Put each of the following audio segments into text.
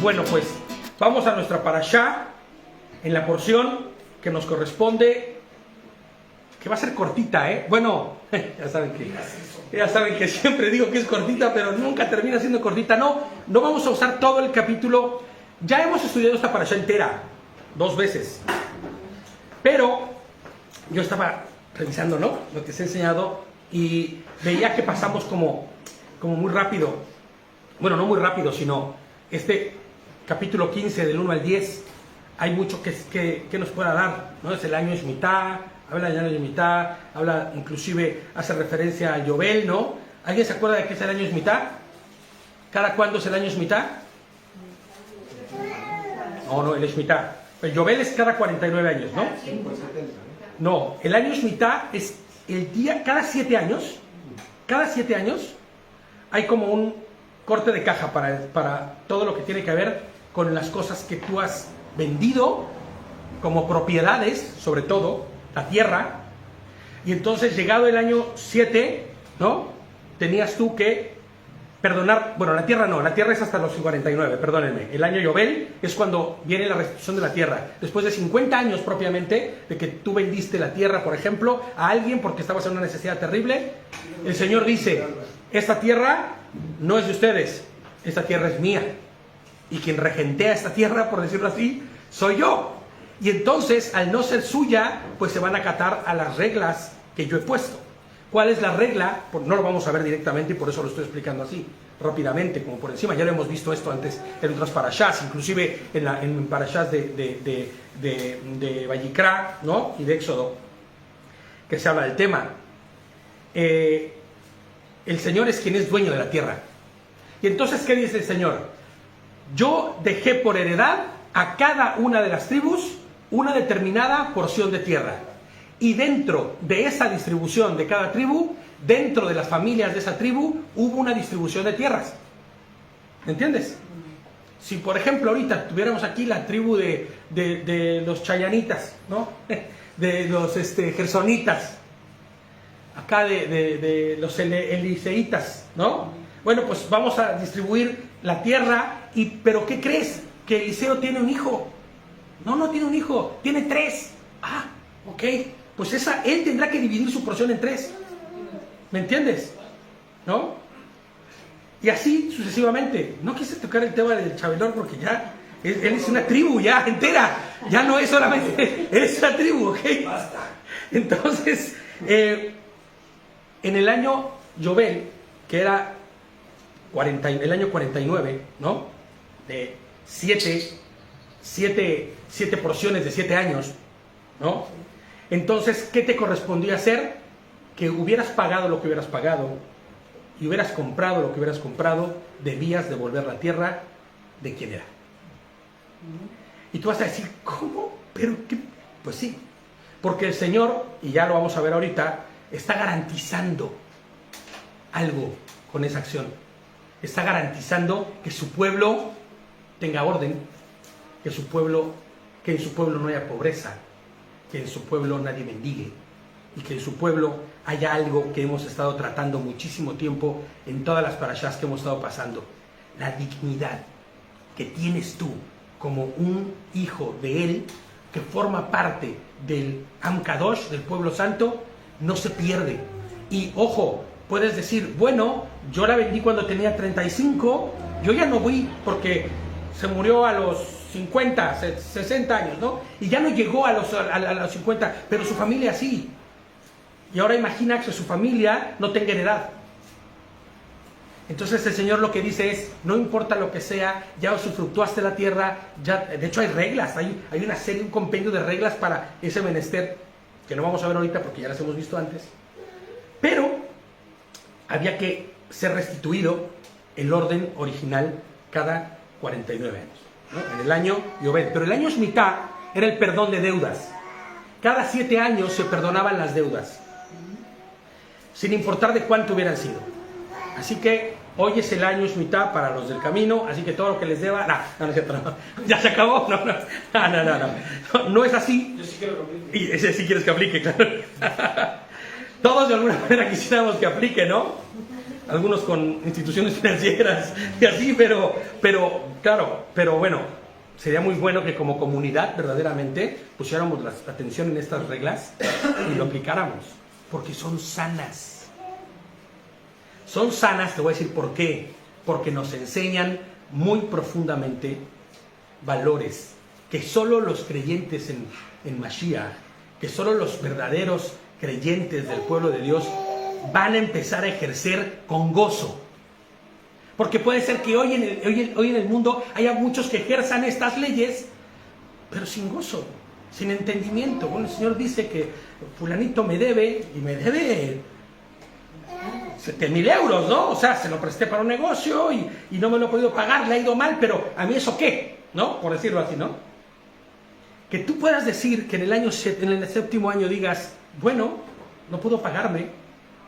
Bueno, pues vamos a nuestra parashá en la porción que nos corresponde, que va a ser cortita, ¿eh? Bueno, ya saben que siempre digo que es cortita, pero nunca termina siendo cortita. No vamos a usar todo el capítulo. Ya hemos estudiado esta parashá entera 2 veces, pero yo estaba revisando, ¿no?, lo que se ha enseñado y veía que pasamos como muy rápido. Bueno, no muy rápido, sino este capítulo 15 del 1 al 10 hay mucho que nos pueda dar, ¿no? Es el año Shemitah, habla del año Shemitah, habla, inclusive hace referencia a Yobel, ¿no? ¿Alguien se acuerda de qué es el año Shemitah? ¿Cada cuándo es el año Shemitah? No, el Shemitah. El Yobel es cada 49 años, ¿no? No, el año Shemitah es el día, cada 7 años hay como un corte de caja para todo lo que tiene que ver con las cosas que tú has vendido como propiedades, sobre todo la tierra. Y entonces, llegado el año 7, ¿no?, tenías tú que perdonar. Bueno, la tierra no, la tierra es hasta los 49, perdónenme. El año Yobel es cuando viene la restitución de la tierra. Después de 50 años propiamente de que tú vendiste la tierra, por ejemplo, a alguien porque estabas en una necesidad terrible, el Señor dice: esta tierra no es de ustedes, esta tierra es mía. Y quien regentea esta tierra, por decirlo así, soy yo. Y entonces, al no ser suya, pues se van a acatar a las reglas que yo he puesto. ¿Cuál es la regla? Pues no lo vamos a ver directamente y por eso lo estoy explicando así, rápidamente, como por encima. Ya lo hemos visto esto antes en otras parashás, inclusive en parashás de Vayikra, ¿no?, y de Éxodo, que se habla del tema. El Señor es quien es dueño de la tierra. Y entonces, ¿qué dice el Señor? Yo dejé por heredad a cada una de las tribus una determinada porción de tierra. Y dentro de esa distribución de cada tribu, dentro de las familias de esa tribu, hubo una distribución de tierras. ¿Me entiendes? Si, por ejemplo, ahorita tuviéramos aquí la tribu de los chayanitas, ¿no?, de los gersonitas, acá de los eliseitas, ¿no? Bueno, pues vamos a distribuir la tierra, pero ¿qué crees? Que Eliseo tiene un hijo. No tiene un hijo, tiene 3. Ah, ok, pues él tendrá que dividir su porción en 3. ¿Me entiendes? ¿No? Y así sucesivamente. No quise tocar el tema del Chabelor porque ya él es una tribu ya entera. Ya no es solamente, él es una tribu, ¿ok? Entonces, en el año Yobel, que era el año 49, ¿no?, de 7 porciones de 7 años, ¿no? Entonces, ¿qué te correspondía hacer? Que hubieras pagado lo que hubieras pagado y hubieras comprado lo que hubieras comprado, debías devolver la tierra de quien era. Y tú vas a decir, ¿cómo? ¿Pero qué? Pues sí, porque el Señor, y ya lo vamos a ver ahorita, está garantizando algo con esa acción. Está garantizando que su pueblo tenga orden, que en su pueblo no haya pobreza, que en su pueblo nadie mendigue y que en su pueblo haya algo que hemos estado tratando muchísimo tiempo en todas las parashás que hemos estado pasando: la dignidad que tienes tú como un hijo de él, que forma parte del Am Kadosh, del pueblo santo, no se pierde. Y ojo, puedes decir, bueno, yo la vendí cuando tenía 35, yo ya no voy porque se murió a los 50, 60 años, ¿no? Y ya no llegó a los 50, pero su familia sí. Y ahora imagina que su familia no tenga heredad. Entonces el Señor lo que dice es, no importa lo que sea, ya usufructuaste la tierra, ya, de hecho hay reglas, hay una serie, un compendio de reglas para ese menester, que no vamos a ver ahorita porque ya las hemos visto antes. Pero había que ser restituido el orden original cada 49 años, ¿no?, en el año Yobel. Pero el año Shemitah era el perdón de deudas. Cada 7 años se perdonaban las deudas, sin importar de cuánto hubieran sido. Así que hoy es el año Shemitah para los del camino, así que todo lo que les deba... No es cierto, no. ¿Ya se acabó? No es así. Yo sí quiero que aplique. Y ese sí quieres que aplique, claro. Todos de alguna manera quisiéramos que aplique, ¿no? algunos con instituciones financieras y así, pero claro, pero bueno, sería muy bueno que como comunidad verdaderamente pusiéramos la atención en estas reglas y lo aplicáramos, porque son sanas. Son sanas, te voy a decir por qué. Porque nos enseñan muy profundamente valores que solo los creyentes en Mashiach, que solo los verdaderos creyentes del pueblo de Dios van a empezar a ejercer con gozo. Porque puede ser que hoy en el mundo haya muchos que ejerzan estas leyes, pero sin gozo, sin entendimiento. Bueno, el Señor dice que fulanito me debe, y me debe 7,000 euros, ¿no? O sea, se lo presté para un negocio y no me lo he podido pagar, le ha ido mal, pero ¿a mí eso qué? ¿No? Por decirlo así, ¿no? Que tú puedas decir que en el 7º año digas, bueno, no pudo pagarme,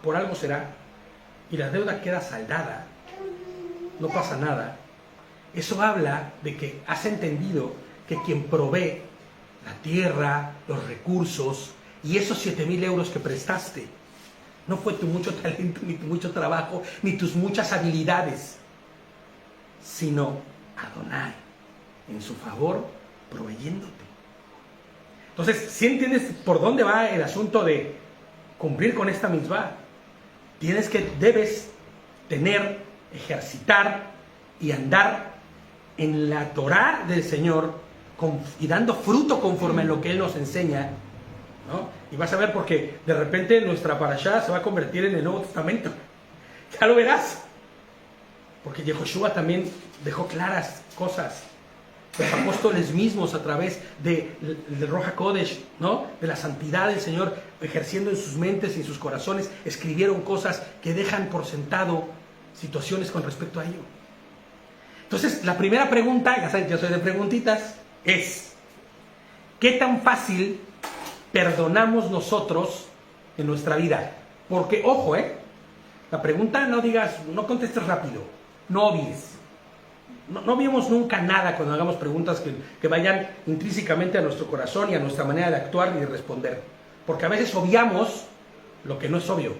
por algo será, y la deuda queda saldada, no pasa nada. Eso habla de que has entendido que quien provee la tierra, los recursos y esos 7,000 euros que prestaste, no fue tu mucho talento, ni tu mucho trabajo, ni tus muchas habilidades, sino Adonai, en su favor, proveyéndote. Entonces, ¿sí entiendes por dónde va el asunto de cumplir con esta mitzvah? Debes tener, ejercitar y andar en la Torah del Señor y dando fruto conforme a lo que Él nos enseña, ¿no? Y vas a ver porque de repente nuestra parashá se va a convertir en el Nuevo Testamento. Ya lo verás. Porque Yehoshua también dejó claras cosas. Los apóstoles mismos a través de Ruach HaKodesh, ¿no? De la santidad del Señor ejerciendo en sus mentes y en sus corazones, escribieron cosas que dejan por sentado situaciones con respecto a ello. Entonces, la primera pregunta, ya saben, yo soy de preguntitas, es ¿qué tan fácil perdonamos nosotros en nuestra vida? Porque, ojo, la pregunta no contestes rápido, no obvies. No obviemos nunca nada cuando hagamos preguntas que vayan intrínsecamente a nuestro corazón y a nuestra manera de actuar y de responder. Porque a veces obviamos lo que no es obvio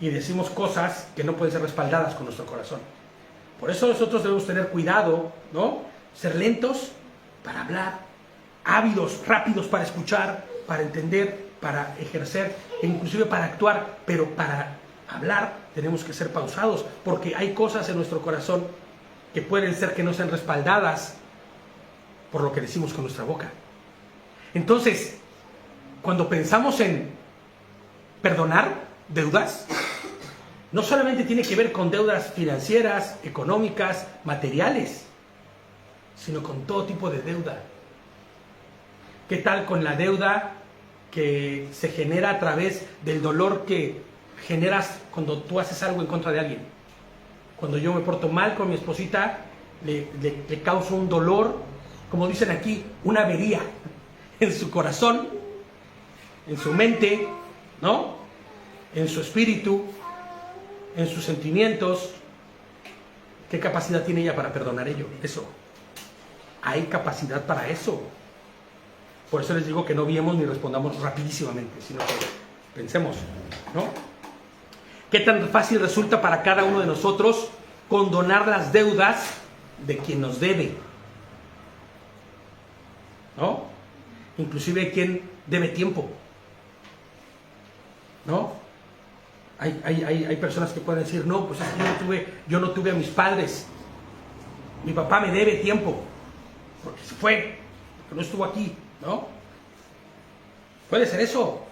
y decimos cosas que no pueden ser respaldadas con nuestro corazón. Por eso nosotros debemos tener cuidado, ¿no? Ser lentos para hablar, ávidos, rápidos para escuchar, para entender, para ejercer e inclusive para actuar, pero para hablar tenemos que ser pausados porque hay cosas en nuestro corazón que pueden ser que no sean respaldadas por lo que decimos con nuestra boca. Entonces, cuando pensamos en perdonar deudas, no solamente tiene que ver con deudas financieras, económicas, materiales, sino con todo tipo de deuda. ¿Qué tal con la deuda que se genera a través del dolor que generas cuando tú haces algo en contra de alguien? Cuando yo me porto mal con mi esposita, le causo un dolor, como dicen aquí, una avería en su corazón, en su mente, ¿no? En su espíritu, en sus sentimientos. ¿Qué capacidad tiene ella para perdonar eso? Hay capacidad para eso. Por eso les digo que no viemos ni respondamos rapidísimamente, sino que pensemos, ¿no? ¿Qué tan fácil resulta para cada uno de nosotros condonar las deudas de quien nos debe? ¿No? Inclusive quien debe tiempo. ¿No? Hay personas que pueden decir, no, pues es que yo no tuve a mis padres. Mi papá me debe tiempo. Porque se fue, porque no estuvo aquí, ¿no? Puede ser eso.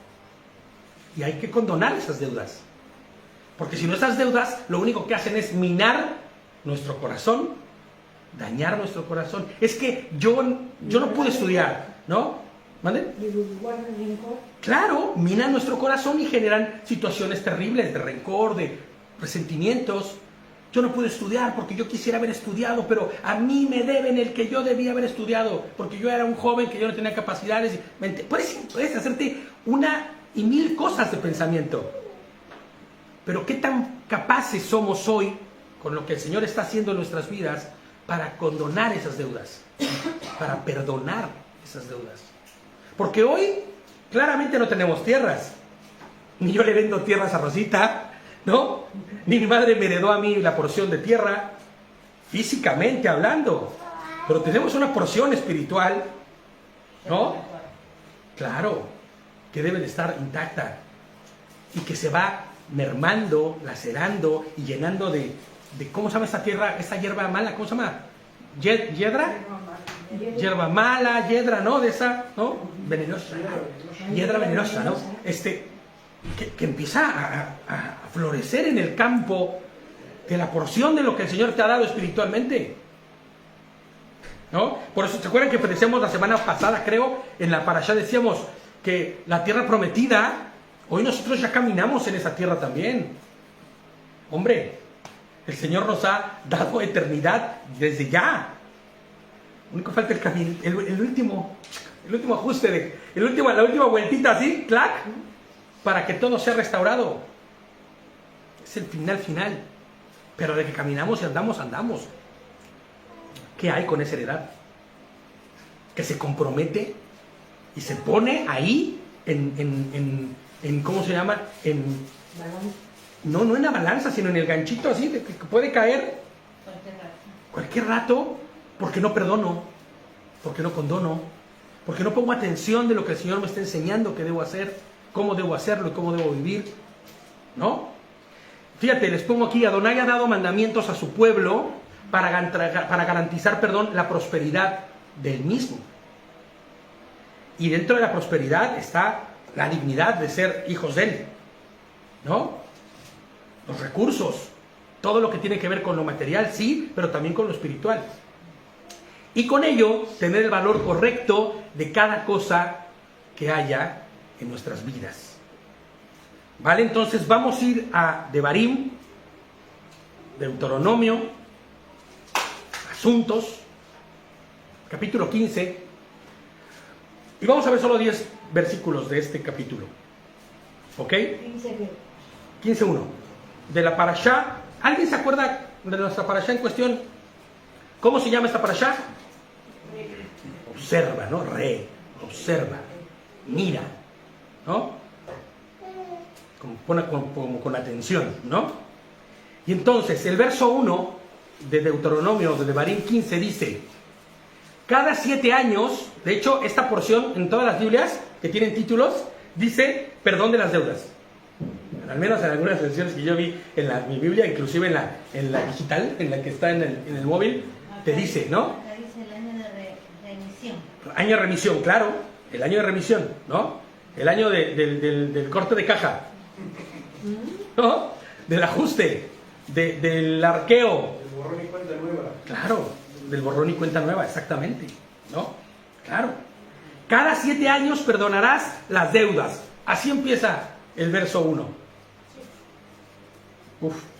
Y hay que condonar esas deudas. Porque si no, esas deudas lo único que hacen es minar nuestro corazón, dañar nuestro corazón. Es que yo no pude estudiar, ¿no? ¿Mande? Claro, minan nuestro corazón y generan situaciones terribles de rencor, de resentimientos. Yo no pude estudiar porque yo quisiera haber estudiado, pero a mí me deben el que yo debía haber estudiado, porque yo era un joven que yo no tenía capacidades. Puedes hacerte una y mil cosas de pensamiento. Pero ¿qué tan capaces somos hoy, con lo que el Señor está haciendo en nuestras vidas, para condonar esas deudas? Para perdonar esas deudas. Porque hoy claramente no tenemos tierras. Ni yo le vendo tierras a Rosita, ¿no? Ni mi madre me heredó a mí la porción de tierra, físicamente hablando. Pero tenemos una porción espiritual, ¿no? Claro, que debe de estar intacta y que se va mermando, lacerando y llenando de ¿cómo se llama esta tierra, esta hierba mala? ¿Cómo se llama? ¿Hiedra? Hierba mala, hiedra, ¿no? De esa, ¿no? Venenosa. Hiedra venenosa, ¿no? Que empieza a florecer en el campo de la porción de lo que el Señor te ha dado espiritualmente, ¿no? Por eso, ¿se acuerdan que decíamos la semana pasada, creo, en la parashá decíamos que la tierra prometida, hoy nosotros ya caminamos en esa tierra también? Hombre, el Señor nos ha dado eternidad desde ya. Único falta el camino, el último ajuste, la última vueltita así, clac, para que todo sea restaurado. Es el final. Pero de que caminamos y andamos. ¿Qué hay con esa heredad? Que se compromete y se pone ahí en ¿cómo se llama? No en la balanza, sino en el ganchito así, de que puede caer cualquier rato, porque no perdono, porque no condono, porque no pongo atención de lo que el Señor me está enseñando que debo hacer, cómo debo hacerlo y cómo debo vivir, ¿no? Fíjate, les pongo aquí: Adonai ha dado mandamientos a su pueblo para garantizar, la prosperidad del mismo. Y dentro de la prosperidad está la dignidad de ser hijos de Él, ¿no? Los recursos, todo lo que tiene que ver con lo material, sí, pero también con lo espiritual. Y con ello, tener el valor correcto de cada cosa que haya en nuestras vidas. ¿Vale? Entonces vamos a ir a Devarim, Deuteronomio, Asuntos, capítulo 15. Y vamos a ver solo 10 versículos de este capítulo. ¿Ok? 15.1. De la parashá. ¿Alguien se acuerda de nuestra parashá en cuestión? ¿Cómo se llama esta parashá? Observa, ¿no? Observa, mira, ¿no? Como con atención, ¿no? Y entonces el verso 1 de Deuteronomio, de Devarim 15, dice: cada 7 años, de hecho esta porción en todas las Biblias que tienen títulos, dice perdón de las deudas. Al menos en algunas versiones que yo vi en mi Biblia, inclusive en la digital, en la que está en el móvil, te dice, ¿no? Te dice el año de remisión. Año de remisión, claro, el año de remisión, ¿no? El año del corte de caja, ¿no? Del ajuste, del arqueo. Del borrón y cuenta nueva. Claro, del borrón y cuenta nueva, exactamente, ¿no? Claro. Cada 7 años perdonarás las deudas. Así empieza el verso 1.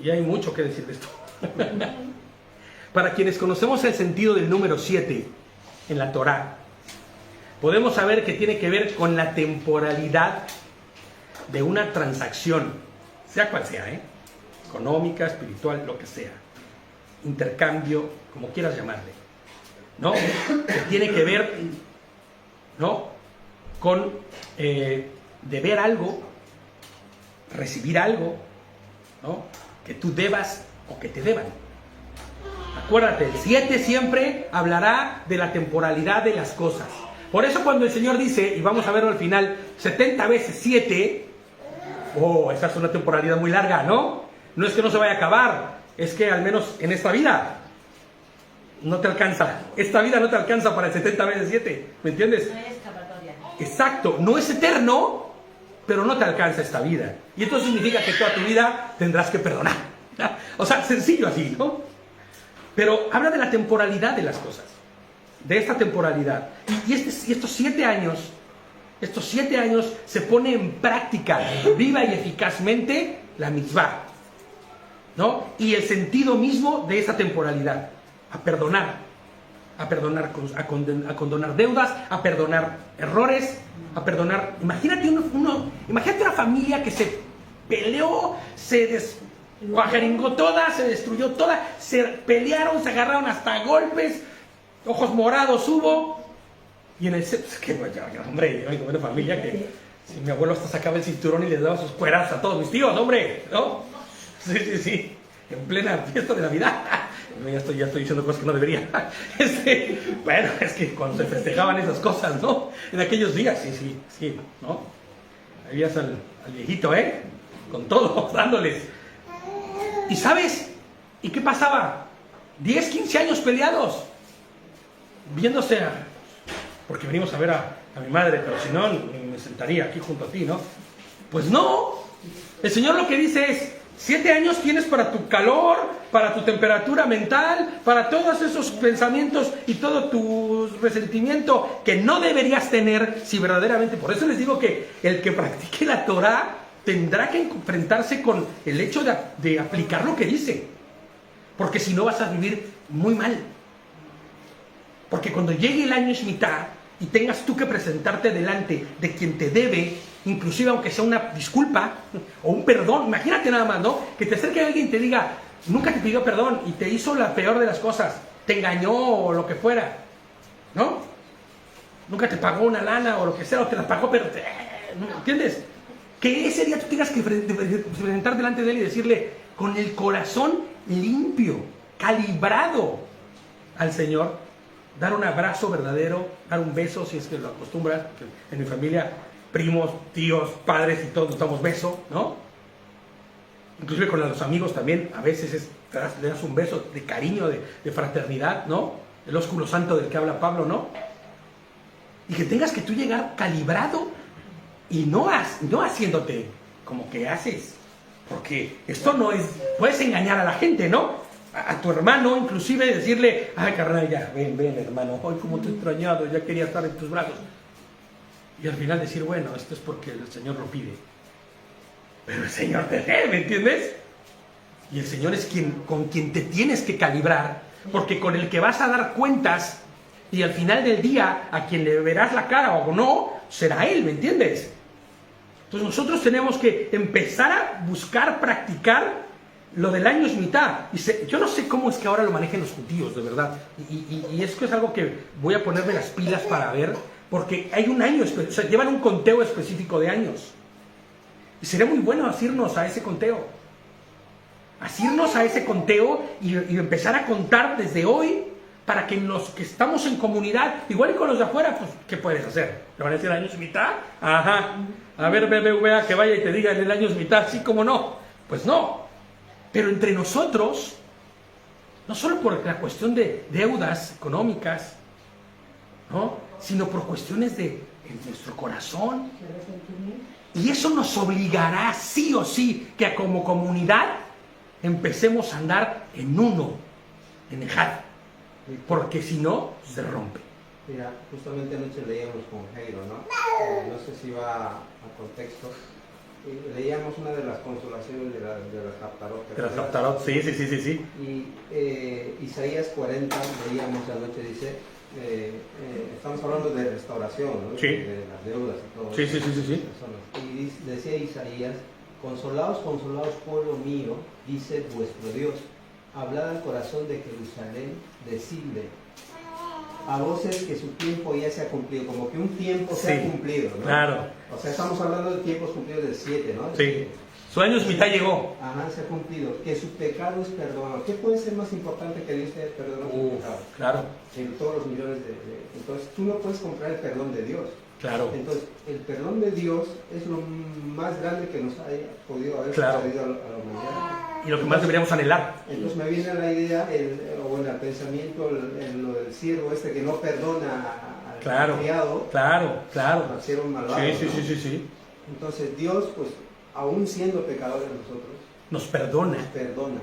Y hay mucho que decir de esto. Para quienes conocemos el sentido del número 7 en la Torá, podemos saber que tiene que ver con la temporalidad de una transacción, sea cual sea, económica, espiritual, lo que sea, intercambio, como quieras llamarle, ¿no? Que tiene que ver, ¿no?, con deber algo, recibir algo, ¿no?, que tú debas o que te deban. Acuérdate, el 7 siempre hablará de la temporalidad de las cosas. Por eso cuando el Señor dice, y vamos a verlo al final, 70 veces 7, esa es una temporalidad muy larga, ¿no? No es que no se vaya a acabar, es que al menos en esta vida no te alcanza. Esta vida no te alcanza para el 70 veces 7, ¿me entiendes? No hay escapatoria. Exacto, no es eterno, pero no te alcanza esta vida. Y esto significa que toda tu vida tendrás que perdonar. O sea, sencillo así, ¿no? Pero habla de la temporalidad de las cosas, de esta temporalidad. Y estos 7 años se pone en práctica viva y eficazmente la mitzvah, ¿no? Y el sentido mismo de esa temporalidad, a perdonar, a condonar deudas, a perdonar errores, a perdonar. Imagínate imagínate una familia que se peleó, se desguajaringó toda, se destruyó toda, se pelearon, se agarraron hasta golpes, ojos morados hubo, y en el hombre, yo vengo de una familia que si mi abuelo hasta sacaba el cinturón y les daba sus cueras a todos mis tíos, hombre, ¿no? Sí, sí, sí. En plena fiesta de Navidad. No, ya estoy diciendo cosas que no debería. Bueno, es que cuando se festejaban esas cosas, ¿no? En aquellos días, sí, ¿no? Ahí veías al viejito, ¿eh? Con todo, dándoles. ¿Y sabes? ¿Y qué pasaba? 10, 15 años peleados. Viéndose porque venimos a ver a mi madre, pero si no, me sentaría aquí junto a ti, ¿no? Pues no. El Señor lo que dice es: 7 años tienes para tu calor, para tu temperatura mental, para todos esos pensamientos y todo tu resentimiento que no deberías tener si verdaderamente... Por eso les digo que el que practique la Torah tendrá que enfrentarse con el hecho de aplicar lo que dice. Porque si no vas a vivir muy mal. Porque cuando llegue el año Shemitah y tengas tú que presentarte delante de quien te debe, inclusive aunque sea una disculpa o un perdón, imagínate nada más, ¿no? Que te acerque alguien y te diga, nunca te pidió perdón y te hizo la peor de las cosas, te engañó o lo que fuera, ¿no? Nunca te pagó una lana o lo que sea, o te la pagó, pero ¿entiendes? Que ese día tú tengas que presentar delante de él y decirle con el corazón limpio, calibrado al Señor, dar un abrazo verdadero, dar un beso si es que lo acostumbras. En mi familia, primos, tíos, padres y todos nos damos beso, ¿no? Inclusive con los amigos también, a veces le das un beso de cariño, de fraternidad, ¿no? El ósculo santo del que habla Pablo, ¿no? Y que tengas que tú llegar calibrado y no haciéndote como que haces. Porque esto no es... Puedes engañar a la gente, ¿no? A tu hermano, inclusive decirle, ay carnal, ya, ven hermano, hoy como te he extrañado, ya quería estar en tus brazos. Y al final decir, bueno, esto es porque el Señor lo pide. Pero el Señor te ve, ¿me entiendes? Y el Señor es con quien te tienes que calibrar, porque con el que vas a dar cuentas, y al final del día, a quien le verás la cara o no, será Él, ¿me entiendes? Entonces nosotros tenemos que empezar a buscar, practicar lo del año Shemitah. Yo no sé cómo es que ahora lo manejen los judíos, de verdad. Y es que es algo que voy a ponerme las pilas para ver, porque hay un año, o sea, llevan un conteo específico de años. Y sería muy bueno asirnos a ese conteo. Asirnos a ese conteo y empezar a contar desde hoy, para que los que estamos en comunidad, igual y con los de afuera, pues, ¿qué puedes hacer? ¿Le van a decir año Shemitah? Ajá. A ver, BBVA, que vaya y te diga en el año Shemitah, sí, como no. Pues no. Pero entre nosotros, no solo por la cuestión de deudas económicas, ¿no? Sino por cuestiones en nuestro corazón. Y eso nos obligará sí o sí que como comunidad empecemos a andar en uno, en Ejad, porque si no, se rompe. Mira, justamente anoche leíamos con Jairo, ¿no? No sé si va a contexto. Leíamos una de las consolaciones de las Haftarot. De las Haftarot, sí. Y Isaías 40, leíamos anoche, dice, estamos hablando de restauración, ¿no? Sí. De las deudas y todo. Sí. Y decía Isaías, consolaos, pueblo mío, dice vuestro Dios, hablad al corazón de Jerusalén, decidle a voces que su tiempo ya se ha cumplido, como que un tiempo se ha cumplido, ¿no? Claro. O sea, estamos hablando de tiempos cumplidos de 7, ¿no? Sí. Su año Shemitah llegó. Ajá, se ha cumplido. Que su pecado es perdonado. ¿Qué puede ser más importante que Dios te perdone su pecado? Claro. En todos los millones Entonces, tú no puedes comprar el perdón de Dios. Claro. Entonces, el perdón de Dios es lo más grande que nos haya podido haber sucedido a la humanidad. Y lo que más deberíamos anhelar. Entonces me viene a la idea, o en el pensamiento, lo del siervo que no perdona al criado. Claro. Al siervo malvado. Sí. Entonces Dios, pues, aún siendo pecadores nosotros, nos perdona.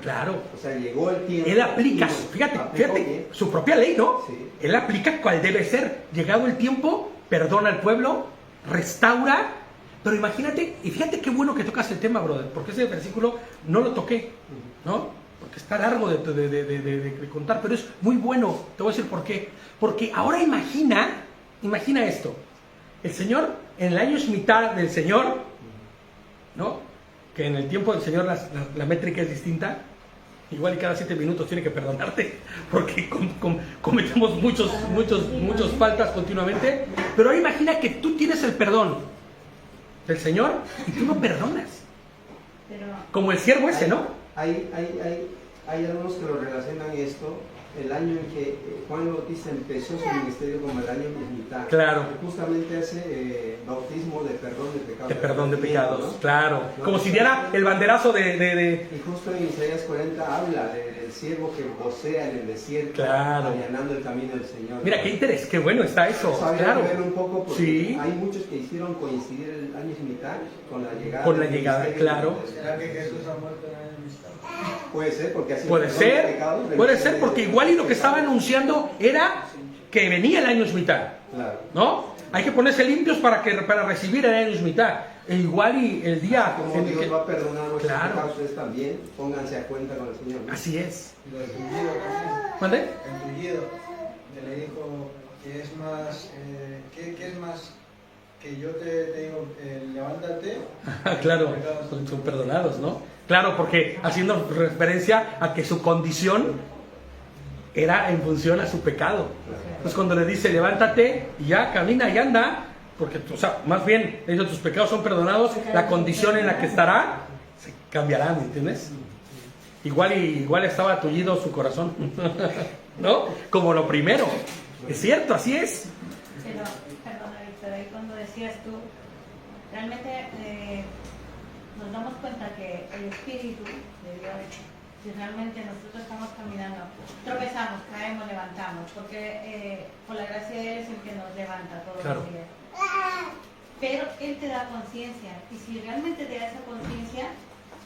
Claro. O sea, llegó el tiempo. Él aplica, fíjate, su propia ley, ¿no? Sí. Él aplica cuál debe ser. Llegado el tiempo, perdona al pueblo, restaura. Pero imagínate, y fíjate qué bueno que tocas el tema, brother, porque ese versículo no lo toqué, ¿no? Porque está largo de contar, pero es muy bueno. Te voy a decir por qué. Porque ahora imagina esto. El Señor, en el año Shemitah del Señor, ¿no? Que en el tiempo del Señor la métrica es distinta. Igual y cada 7 minutos tiene que perdonarte, porque cometemos muchos faltas continuamente. Pero ahora imagina que tú tienes el perdón del Señor y tú no perdonas. Pero, como el siervo ese, ¿no? Hay algunos que lo relacionan esto, el año en que Juan el Bautista empezó su ministerio como el año mismitá. Claro. Que justamente hace bautismo de perdón de pecados. De perdón de pecados, ¿no? claro. ¿No? Como si diera el banderazo de... Y justo en Isaías 40 habla del siervo que vocea en el desierto, Claro. allanando el camino del Señor. Mira, qué interés, qué bueno está eso. Eso habría Claro. que ver un poco porque Sí. hay muchos que hicieron coincidir el año mismitá con la llegada. Con la del llegada, ministerio claro. del- ¿Será que Jesús ha muerto en el año mismitá? Puede ser, porque así Puede el perdón de ser, pecados, puede remisión ser, de- porque igual y lo que estaba anunciando era que venía el año Shemitah, Claro. ¿no? Hay que ponerse limpios para recibir el año Shemitah. E igual y el día... Como en el Dios que- va a perdonar vuestros Claro. pecados, ustedes también pónganse a cuenta con el Señor, ¿no? Así es. Y lo del tullido también. ¿Mande? El tullido, que le dijo que es más, ¿qué es más? Que yo te digo, levántate. Claro, son perdonados, ¿no? Claro, porque haciendo referencia a que su condición era en función a su pecado. Entonces cuando le dice levántate y ya camina y anda, porque, o sea, más bien, ellos tus pecados son perdonados, la condición en la que estará se cambiará, ¿me entiendes? Igual estaba tullido su corazón, ¿no? Como lo primero. Es cierto, así es. Pero, perdona Víctor, ahí cuando decías tú, realmente nos damos cuenta que el Espíritu de Dios, si realmente nosotros estamos caminando, tropezamos, caemos, levantamos, porque por la gracia de Él es el que nos levanta todos Claro. los días. Pero Él te da conciencia, y si realmente te da esa conciencia,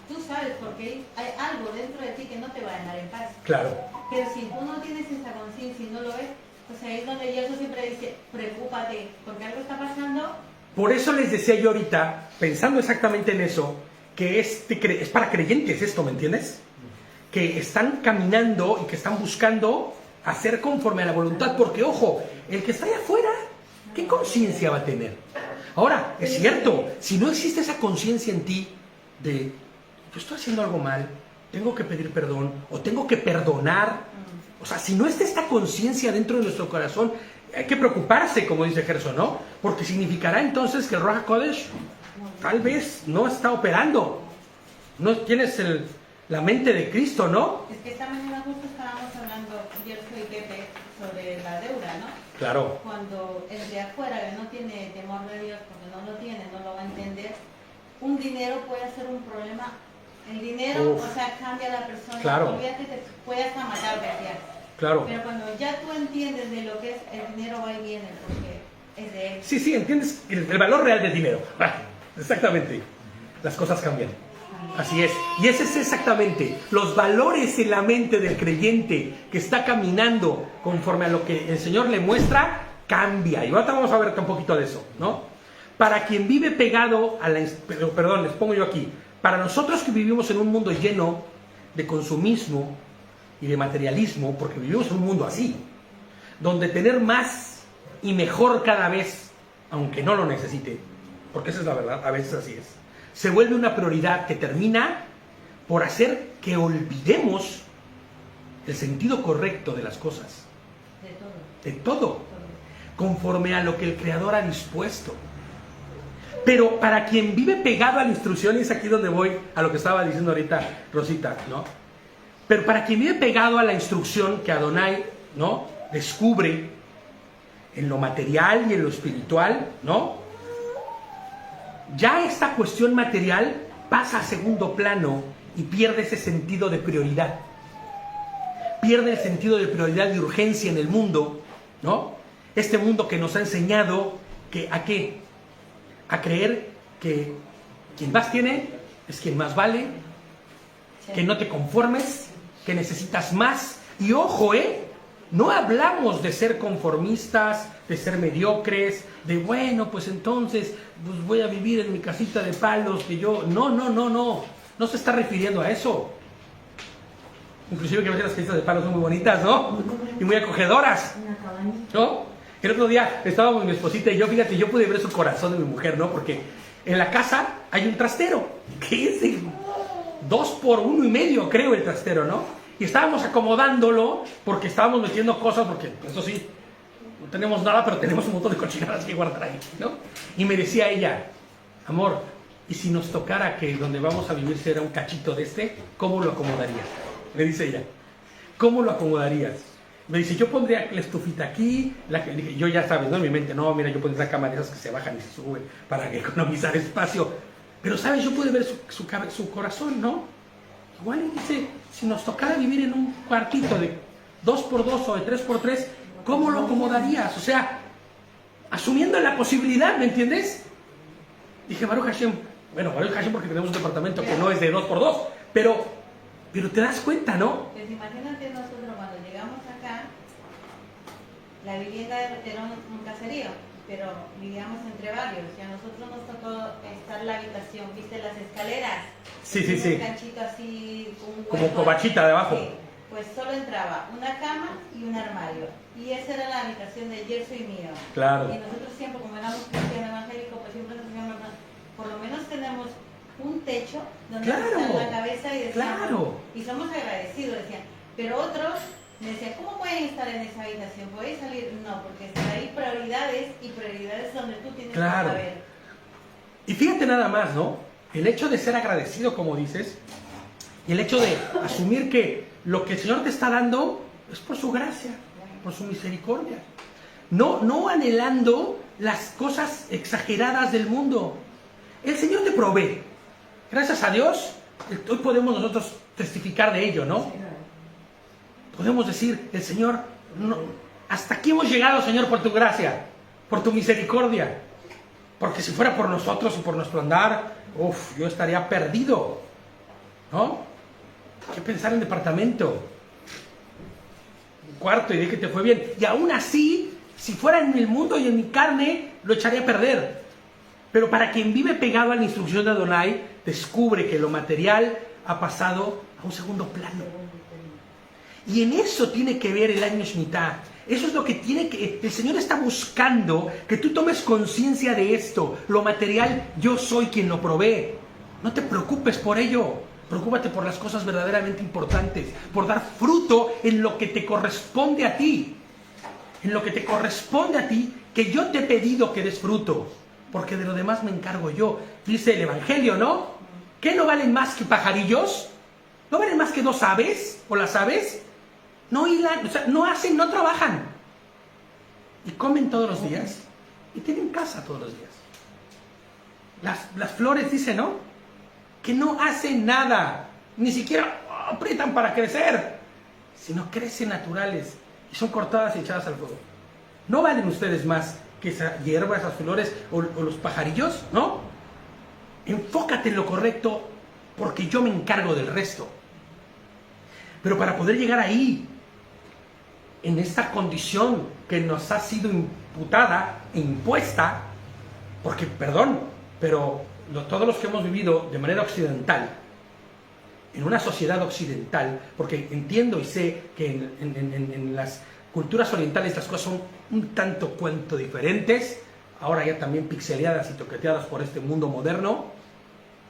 tú sabes porque hay algo dentro de ti que no te va a dejar en paz. Claro. Pero si tú no tienes esa conciencia y no lo ves, pues ahí es donde Jesús siempre dice, preocúpate, porque algo está pasando. Por eso les decía yo ahorita, pensando exactamente en eso, que es para creyentes esto, ¿me entiendes? Que están caminando y que están buscando hacer conforme a la voluntad, porque ojo, el que está allá afuera, ¿qué conciencia va a tener? Ahora, es cierto, si no existe esa conciencia en ti de, yo estoy haciendo algo mal, tengo que pedir perdón, o tengo que perdonar, o sea, si no está esta conciencia dentro de nuestro corazón, hay que preocuparse, como dice Gerson, ¿no? Porque significará entonces que el Ruach HaKodesh tal vez no está operando. No tienes la mente de Cristo, ¿no? Es que esta mañana justo estábamos hablando, Yerso y Pepe, sobre la deuda, ¿no? Claro, Cuando el de afuera que no tiene temor de Dios, porque no lo tiene, no lo va a entender, un dinero puede ser un problema. El dinero, Uf. o sea, cambia a la persona. Claro. Olvídate, te puede hasta matar, decías. claro. Pero cuando ya tú entiendes de lo que es el dinero, va y viene, porque es de Él. Sí, entiendes el valor real del dinero. Exactamente. Las cosas cambian. Así es. Y ese es exactamente los valores en la mente del creyente que está caminando conforme a lo que el Señor le muestra, cambia. Y ahorita vamos a ver un poquito de eso, ¿no? Para quien vive pegado a perdón, les pongo yo aquí. Para nosotros que vivimos en un mundo lleno de consumismo y de materialismo, porque vivimos en un mundo así, donde tener más y mejor cada vez, aunque no lo necesite, porque esa es la verdad, a veces así es, se vuelve una prioridad que termina por hacer que olvidemos el sentido correcto de las cosas, De todo. de todo, conforme a lo que el Creador ha dispuesto. Pero para quien vive pegado a la instrucción, y es aquí donde voy a lo que estaba diciendo ahorita Rosita, ¿no? Pero para quien vive pegado a la instrucción que Adonai, ¿no?, descubre en lo material y en lo espiritual, ¿no?, ya esta cuestión material pasa a segundo plano y pierde ese sentido de prioridad. Pierde el sentido de prioridad y urgencia en el mundo, ¿no? Este mundo que nos ha enseñado que ¿a qué? A creer que quien más tiene es quien más vale, que no te conformes, que necesitas más. Y ojo, no hablamos de ser conformistas, de ser mediocres, de bueno, pues entonces pues voy a vivir en mi casita de palos, que yo... No se está refiriendo a eso. Inclusive que a veces las casitas de palos son muy bonitas, ¿no? Y muy acogedoras, Una cabaña. ¿no? El otro día estábamos mi esposita y yo, fíjate, yo pude ver su corazón de mi mujer, ¿no? Porque en la casa hay un trastero, que es de 2 por 1.5, creo, el trastero, ¿no? Y estábamos acomodándolo porque estábamos metiendo cosas, porque eso sí, no tenemos nada, pero tenemos un montón de cochinadas que guardar ahí, ¿no? Y me decía ella, amor, y si nos tocara que donde vamos a vivir será un cachito de este, ¿cómo lo acomodarías? Me dice ella, ¿cómo lo acomodarías? Me dice, yo pondría la estufita aquí, dije, yo ya sabes, ¿no? En mi mente, no, mira, yo pondría una cama de esas que se bajan y se suben para economizar espacio. Pero, ¿sabes? Yo pude ver su corazón, ¿no? Igual y dice, si nos tocara vivir en un cuartito de 2x2 o de 3x3, ¿cómo lo acomodarías? O sea, asumiendo la posibilidad, ¿me entiendes? Dije, Baruch Hashem, bueno, Baruch Hashem porque tenemos un departamento que no es de 2x2, pero te das cuenta, ¿no? Pues imagínate nosotros cuando llegamos acá, la vivienda era un caserío, pero vivíamos entre varios, y a nosotros nos tocó estar en la habitación, ¿viste las escaleras? Sí. Un ganchito así, Como covachita de abajo. Sí, pues solo entraba una cama y un armario, y esa era la habitación de Yerso y mío. Claro. Y nosotros siempre, como éramos cristianos evangélicos, pues siempre nos decíamos, por lo menos tenemos un techo donde está la cabeza y decíamos, y somos agradecidos, decían, pero otros me decían, ¿cómo pueden estar en esa habitación? ¿Pueden salir? No, porque hay prioridades y prioridades donde tú tienes que saber. Y fíjate nada más, ¿no? El hecho de ser agradecido, como dices, y el hecho de asumir que lo que el Señor te está dando es por su gracia, por su misericordia. No anhelando las cosas exageradas del mundo. El Señor te provee. Gracias a Dios, hoy podemos nosotros testificar de ello, ¿no? Podemos decir, el Señor, no, hasta aquí hemos llegado, Señor, por tu gracia, por tu misericordia. Porque si fuera por nosotros y por nuestro andar, yo estaría perdido, ¿no? Hay que pensar en departamento, un cuarto y de que te fue bien. Y aún así, si fuera en el mundo y en mi carne, lo echaría a perder. Pero para quien vive pegado a la instrucción de Adonai, descubre que lo material ha pasado a un segundo plano. Y en eso tiene que ver el año Shemitah. Eso es lo que el Señor está buscando, que tú tomes conciencia de esto. Lo material, yo soy quien lo provee. No te preocupes por ello. Preocúpate por las cosas verdaderamente importantes, por dar fruto en lo que te corresponde a ti. En lo que te corresponde a ti, que yo te he pedido que des fruto. Porque de lo demás me encargo yo. Dice el Evangelio, ¿no? ¿Qué no valen más que pajarillos? ¿No valen más que 2 aves? ¿O las aves? No hilan, o sea, no hacen, no trabajan. Y comen todos los días. Y tienen casa todos los días. Las flores, dice, ¿no? Que no hacen nada. Ni siquiera aprietan para crecer. Sino crecen naturales. Y son cortadas y echadas al fuego. ¿No valen ustedes más que esa hierba, esas flores o los pajarillos? ¿No? Enfócate en lo correcto porque yo me encargo del resto. Pero para poder llegar ahí, en esta condición que nos ha sido imputada e impuesta, porque, perdón, pero todos los que hemos vivido de manera occidental, en una sociedad occidental, porque entiendo y sé que en las culturas orientales las cosas son un tanto cuanto diferentes, ahora ya también pixeleadas y toqueteadas por este mundo moderno,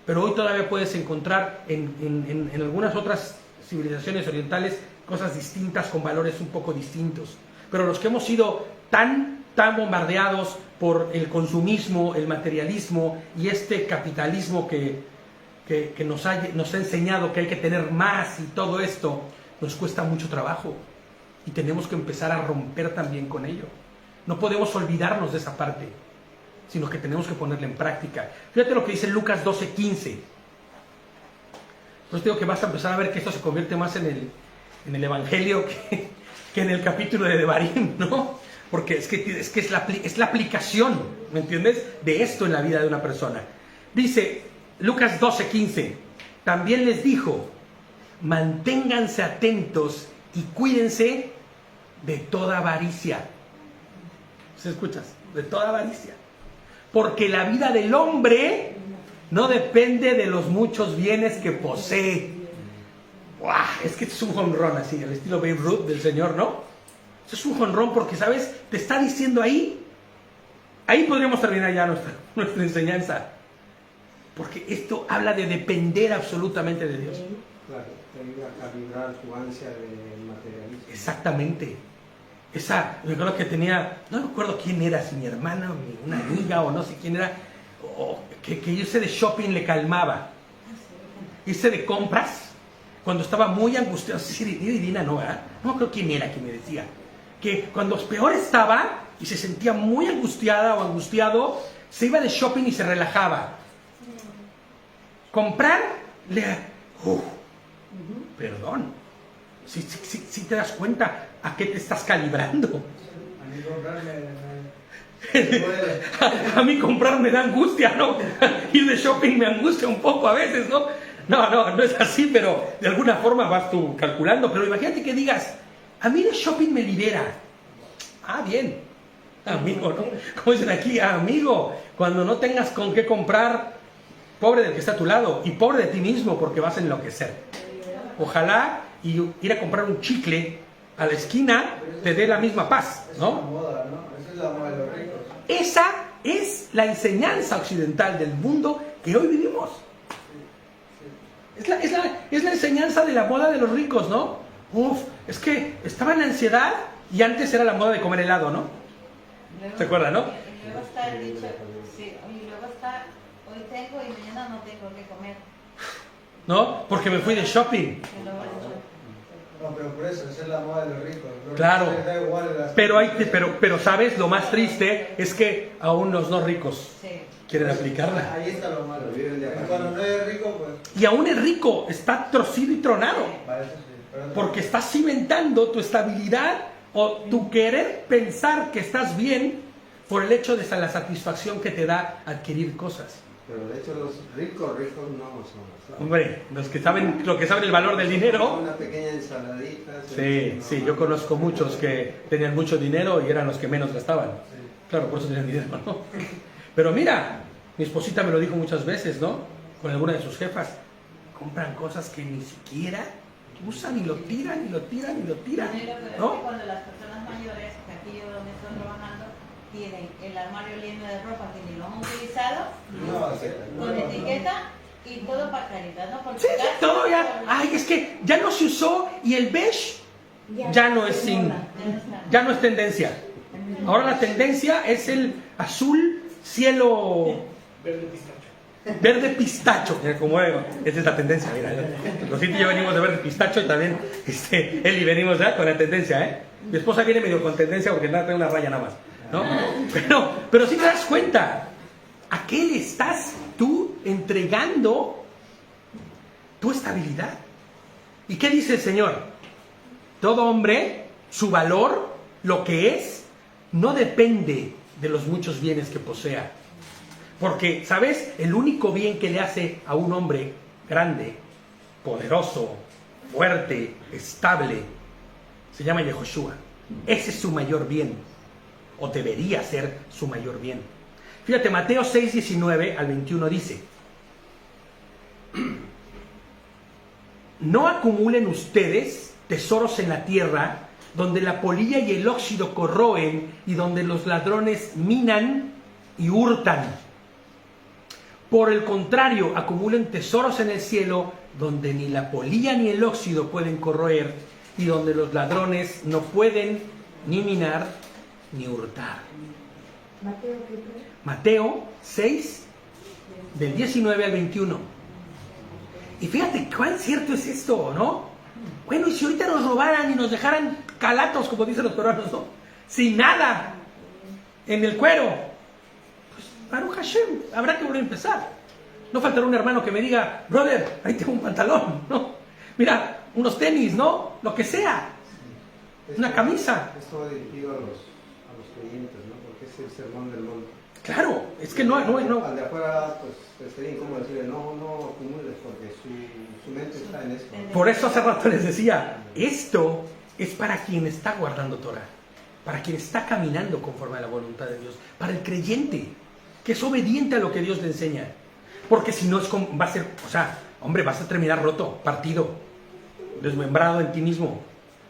pero hoy todavía puedes encontrar en algunas otras civilizaciones orientales cosas distintas con valores un poco distintos. Pero los que hemos sido tan bombardeados por el consumismo, el materialismo y este capitalismo que nos ha enseñado que hay que tener más y todo esto, nos cuesta mucho trabajo. Y tenemos que empezar a romper también con ello. No podemos olvidarnos de esa parte, sino que tenemos que ponerla en práctica. Fíjate lo que dice Lucas 12:15. Pues digo que vas a empezar a ver que esto se convierte más en el Evangelio que en el capítulo de Devarim, ¿no? Porque es la aplicación, ¿me entiendes?, de esto en la vida de una persona. Dice Lucas 12:15, también les dijo, manténganse atentos y cuídense de toda avaricia. ¿Se escuchas? De toda avaricia. Porque la vida del hombre no depende de los muchos bienes que posee. ¡Wow! Es que es un jonrón así, al estilo Babe Ruth del Señor, ¿no? Es un jonrón porque, ¿sabes? Te está diciendo ahí podríamos terminar ya nuestra enseñanza. Porque esto habla de depender absolutamente de Dios. Claro, te ayuda a calibrar tu ansia de materialismo. Exactamente. Me acuerdo que tenía, no recuerdo quién era, si mi hermana o una amiga o no sé quién era, que irse de shopping le calmaba. Irse de compras, cuando estaba muy angustiado. Sí, Irina, no, ¿verdad? No creo quién era quien me decía. Que cuando peor estaba y se sentía muy angustiada o angustiado, se iba de shopping y se relajaba. Comprar, perdón. Si te das cuenta a qué te estás calibrando. A mí comprarme... A mí comprar me da angustia, ¿no? Ir de shopping me angustia un poco a veces, ¿no? No es así, pero de alguna forma vas tú calculando. Pero imagínate que digas, a mí el shopping me libera. Ah, bien, amigo, ¿no? Como dicen aquí, amigo, cuando no tengas con qué comprar, pobre del que está a tu lado y pobre de ti mismo porque vas a enloquecer. Ojalá y ir a comprar un chicle a la esquina te dé la misma paz, Es una ¿no? moda, ¿no? Esa es la moda de los ricos. Esa es la enseñanza occidental del mundo que hoy vivimos. Es la enseñanza de la moda de los ricos, ¿no? Es que estaba en la ansiedad y antes era la moda de comer helado, ¿no? Luego, ¿Se acuerdan, no? Y luego está el dicho, sí, y luego está, hoy tengo y mañana no tengo que comer. ¿No? Porque me fui de shopping. Y luego el dicho, No, pero por eso, esa es la moda de los ricos. Los Claro. ricos les da igual las Pero ¿sabes? Lo más triste es que aún los no ricos sí. quieren aplicarla. Ahí está lo malo. Viven de Cuando no eres rico, pues... Y aún el rico está trocido y tronado. Vale, eso sí. Pero Porque estás cimentando tu estabilidad o tu querer pensar que estás bien por el hecho de la satisfacción que te da adquirir cosas. Pero de hecho los ricos no son así. Hombre, los que saben el valor del dinero. Una pequeña ensaladita. Sí, yo conozco muchos que tenían mucho dinero y eran los que menos gastaban. Claro, por eso tenían dinero, ¿no? Pero mira, mi esposita me lo dijo muchas veces, ¿no? Con alguna de sus jefas. Compran cosas que ni siquiera usan y lo tiran y lo tiran y lo tiran, Y lo peor es que ¿no? cuando las personas mayores, que aquí yo donde estoy trabajando, tienen el armario lleno de ropa que ni lo han utilizado, no, sí, con etiqueta y todo para caridad, ¿no? Porque Sí, casi todo ya. todo- Ay, es que ya no se usó y el beige ya no es sin, Ya no está. ya no es tendencia. Ahora la tendencia es el azul cielo verde pistacho. Mira cómo esa es la tendencia. Mira, los y yo venimos de verde pistacho y también él y venimos ya con la tendencia, ¿eh? Mi esposa viene medio con tendencia porque nada trae una raya nada más, ¿no? Pero si te das cuenta, ¿a qué le estás tú entregando tu estabilidad? ¿Y qué dice el Señor? Todo hombre, su valor, lo que es, no depende de los muchos bienes que posea. Porque, ¿sabes? El único bien que le hace a un hombre grande, poderoso, fuerte, estable, se llama Yehoshua. Ese es su mayor bien, o debería ser su mayor bien. Fíjate, Mateo 6, 19 al 21 dice: no acumulen ustedes tesoros en la tierra, donde la polilla y el óxido corroen y donde los ladrones minan y hurtan. Por el contrario, acumulen tesoros en el cielo, donde ni la polilla ni el óxido pueden corroer y donde los ladrones no pueden ni minar ni hurtar. Mateo 6, del 19 al 21. Y fíjate cuán cierto es esto, ¿no? Bueno, y si ahorita nos robaran y nos dejaran calatos, como dicen los peruanos, ¿no? Sin nada en el cuero, pues Baruch Hashem, habrá que volver a empezar. No faltará un hermano que me diga: brother, ahí tengo un pantalón, ¿no? Mira, unos tenis, ¿no? Lo que sea. Una camisa. Esto va dirigido a los creyentes, ¿no? Porque es el sermón del monte. Claro, es que no. Al de afuera, pues sería incómodo decirle: no acumules, porque su mente está en esto. Por eso hace rato les decía, esto es para quien está guardando Torah, para quien está caminando conforme a la voluntad de Dios, para el creyente, que es obediente a lo que Dios le enseña. Porque si no, va a ser, hombre, vas a terminar roto, partido, desmembrado en ti mismo.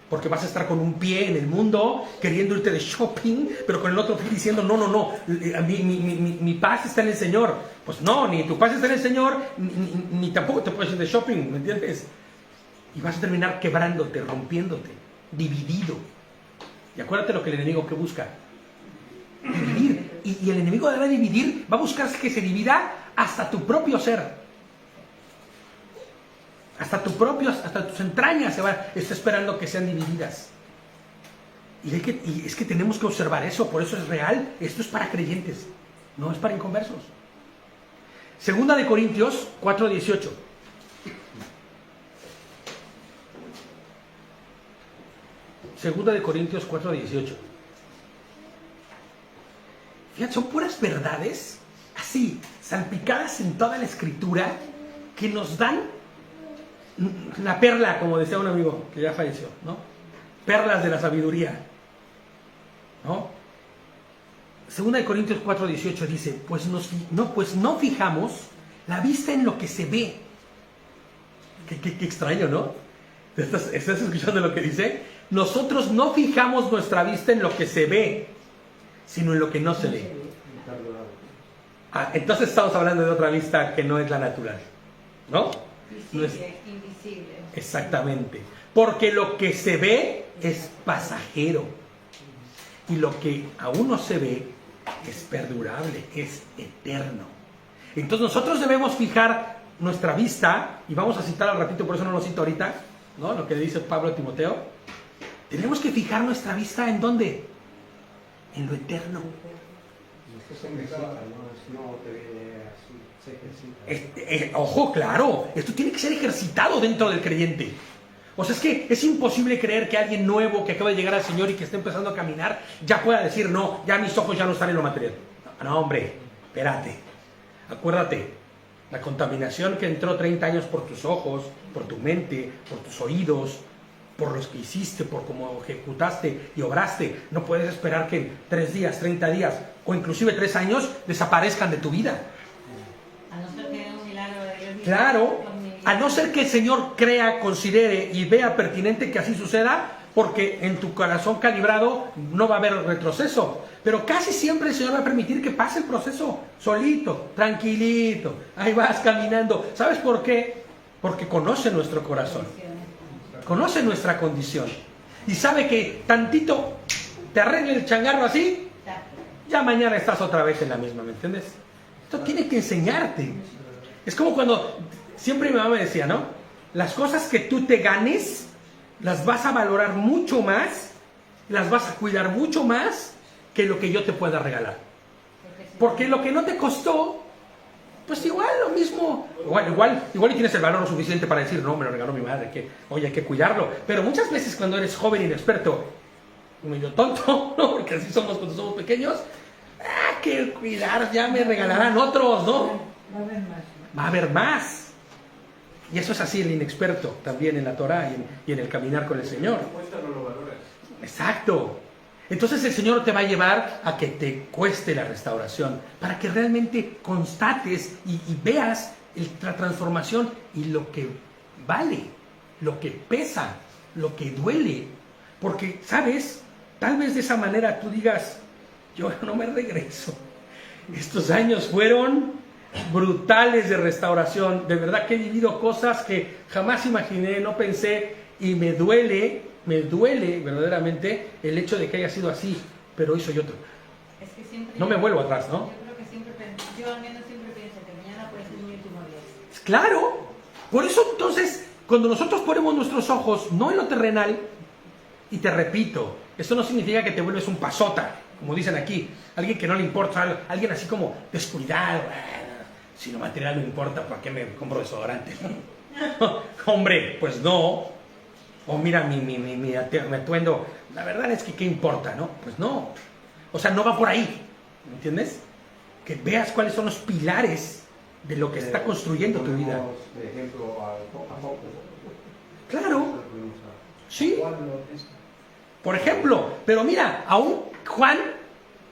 Porque vas a estar con un pie en el mundo, queriendo irte de shopping, pero con el otro pie diciendo: no, mi paz está en el Señor. Pues no, ni tu paz está en el Señor, ni tampoco te puedes ir de shopping, ¿me entiendes? Y vas a terminar quebrándote, rompiéndote, dividido. Y acuérdate lo que el enemigo que busca: dividir. y el enemigo de dividir va a buscar que se divida hasta tu propio ser. Hasta tus entrañas está esperando que sean divididas. Y es que tenemos que observar eso, por eso es real. Esto es para creyentes, no es para inconversos. Segunda de Corintios 4:18. Segunda de Corintios 4:18. Fíjate, son puras verdades, así, salpicadas en toda la Escritura, que nos dan la perla, como decía un amigo que ya falleció, ¿no? Perlas de la sabiduría, ¿no? Segunda de Corintios 4:18 dice, pues no fijamos la vista en lo que se ve. Qué extraño, ¿no? ¿Estás escuchando lo que dice? Nosotros no fijamos nuestra vista en lo que se ve, sino en lo que no se ve. Entonces estamos hablando de otra vista que no es la natural, ¿no? Visible, invisible. Exactamente. Porque lo que se ve es pasajero. Y lo que aún no se ve es perdurable, es eterno. Entonces nosotros debemos fijar nuestra vista, y vamos a citar al ratito, por eso no lo cito ahorita, ¿no? Lo que dice Pablo a Timoteo. Tenemos que fijar nuestra vista ¿en dónde? En lo eterno. Esto se ejercita, no te viene así, se ejercita. Ojo, claro, esto tiene que ser ejercitado dentro del creyente. O sea, es que es imposible creer que alguien nuevo que acaba de llegar al Señor y que está empezando a caminar ya pueda decir, no, ya mis ojos ya no están en lo material. No, hombre, espérate. Acuérdate, la contaminación que entró 30 años por tus ojos, por tu mente, por tus oídos, por los que hiciste, por cómo ejecutaste y obraste, no puedes esperar que en 3 días, 30 días o inclusive 3 años desaparezcan de tu vida. A no ser que haya un milagro de Dios. Claro, a no ser que el Señor crea, considere y vea pertinente que así suceda, porque en tu corazón calibrado no va a haber retroceso. Pero casi siempre el Señor va a permitir que pase el proceso solito, tranquilito. Ahí vas caminando. ¿Sabes por qué? Porque conoce nuestro corazón, conoce nuestra condición y sabe que tantito te arregle el changarro así, ya mañana estás otra vez en la misma, ¿me entiendes? Esto tiene que enseñarte. Es como cuando siempre mi mamá me decía, ¿no? Las cosas que tú te ganes las vas a valorar mucho más, las vas a cuidar mucho más que lo que yo te pueda regalar. Porque lo que no te costó, pues igual lo mismo, igual y tienes el valor suficiente para decir, no, me lo regaló mi madre, que oye, hay que cuidarlo. Pero muchas veces cuando eres joven e inexperto, medio tonto, ¿no? Porque así somos cuando somos pequeños, que cuidar, ya me regalarán otros, ¿no? Va a haber más. Va a haber más. Y eso es así el inexperto también en la Torah y en el caminar con el Señor. Exacto. Entonces el Señor te va a llevar a que te cueste la restauración, para que realmente constates y veas la transformación y lo que vale, lo que pesa, lo que duele. Porque, ¿sabes? Tal vez de esa manera tú digas, yo no me regreso. Estos años fueron brutales de restauración. De verdad que he vivido cosas que jamás imaginé, no pensé, y me duele verdaderamente el hecho de que haya sido así, pero hoy soy otro. Es que siempre, No me vuelvo atrás, ¿no? Yo creo que yo al menos siempre pienso que mañana puede ser mi último día. Claro, por eso entonces, cuando nosotros ponemos nuestros ojos no en lo terrenal, y te repito, eso no significa que te vuelves un pasota, como dicen aquí, alguien que no le importa, alguien así como descuidado, si lo material no importa, ¿para qué me compro desodorante? Hombre, pues no. O mira mi atuendo, la verdad es que ¿qué importa, no? Pues no. O sea, no va por ahí, ¿me entiendes? Que veas cuáles son los pilares de lo que está construyendo tu vida. De ejemplo, a Job. Claro, sí. Por ejemplo, pero mira, aún Juan,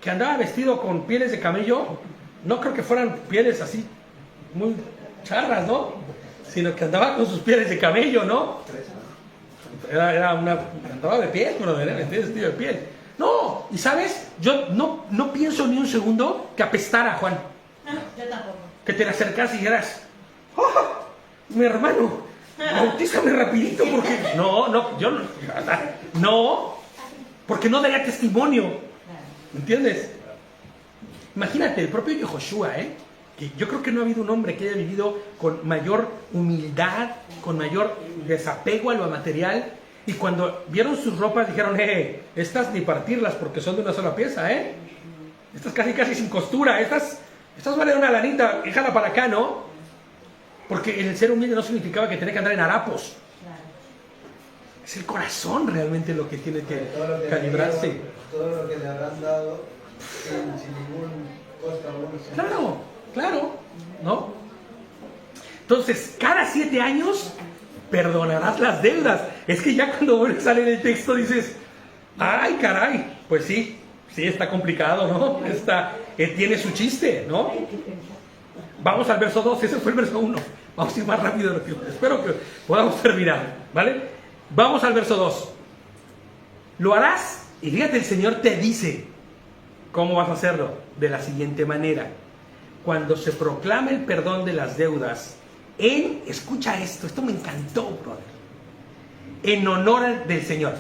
que andaba vestido con pieles de camello, no creo que fueran pieles así muy charras, ¿no? Sino que andaba con sus pieles de camello, ¿no? Andaba de piel, vestido de piel. No, y sabes, yo no pienso ni un segundo que apestara a Juan. Yo tampoco. Que te le acercas y dijeras, ¡oh, mi hermano! Bautízame rapidito porque... No, porque no daría testimonio. ¿Me entiendes? Imagínate, el propio Yehoshua, que yo creo que no ha habido un hombre que haya vivido con mayor humildad, con mayor desapego a lo material, y cuando vieron sus ropas dijeron, estas ni partirlas porque son de una sola pieza, estas casi sin costura, estas valen una lanita, déjala para acá, ¿no? Porque el ser humilde no significaba que tenía que andar en harapos. Es el corazón realmente lo que tiene que calibrarse. Todo lo que le habrán dado sin ningún costo alguno. Claro, ¿no? Entonces, cada 7 años perdonarás las deudas. Es que ya cuando vuelves a leer el texto dices, ay, caray, pues sí, está complicado, ¿no? Tiene su chiste, ¿no? Vamos al verso 2, ese fue el verso 1. Vamos a ir más rápido de lo que espero que podamos terminar, ¿vale? Vamos al verso 2. Lo harás, y fíjate, el Señor te dice cómo vas a hacerlo, de la siguiente manera. Cuando se proclame el perdón de las deudas, escucha esto me encantó, brother, en honor del Señor.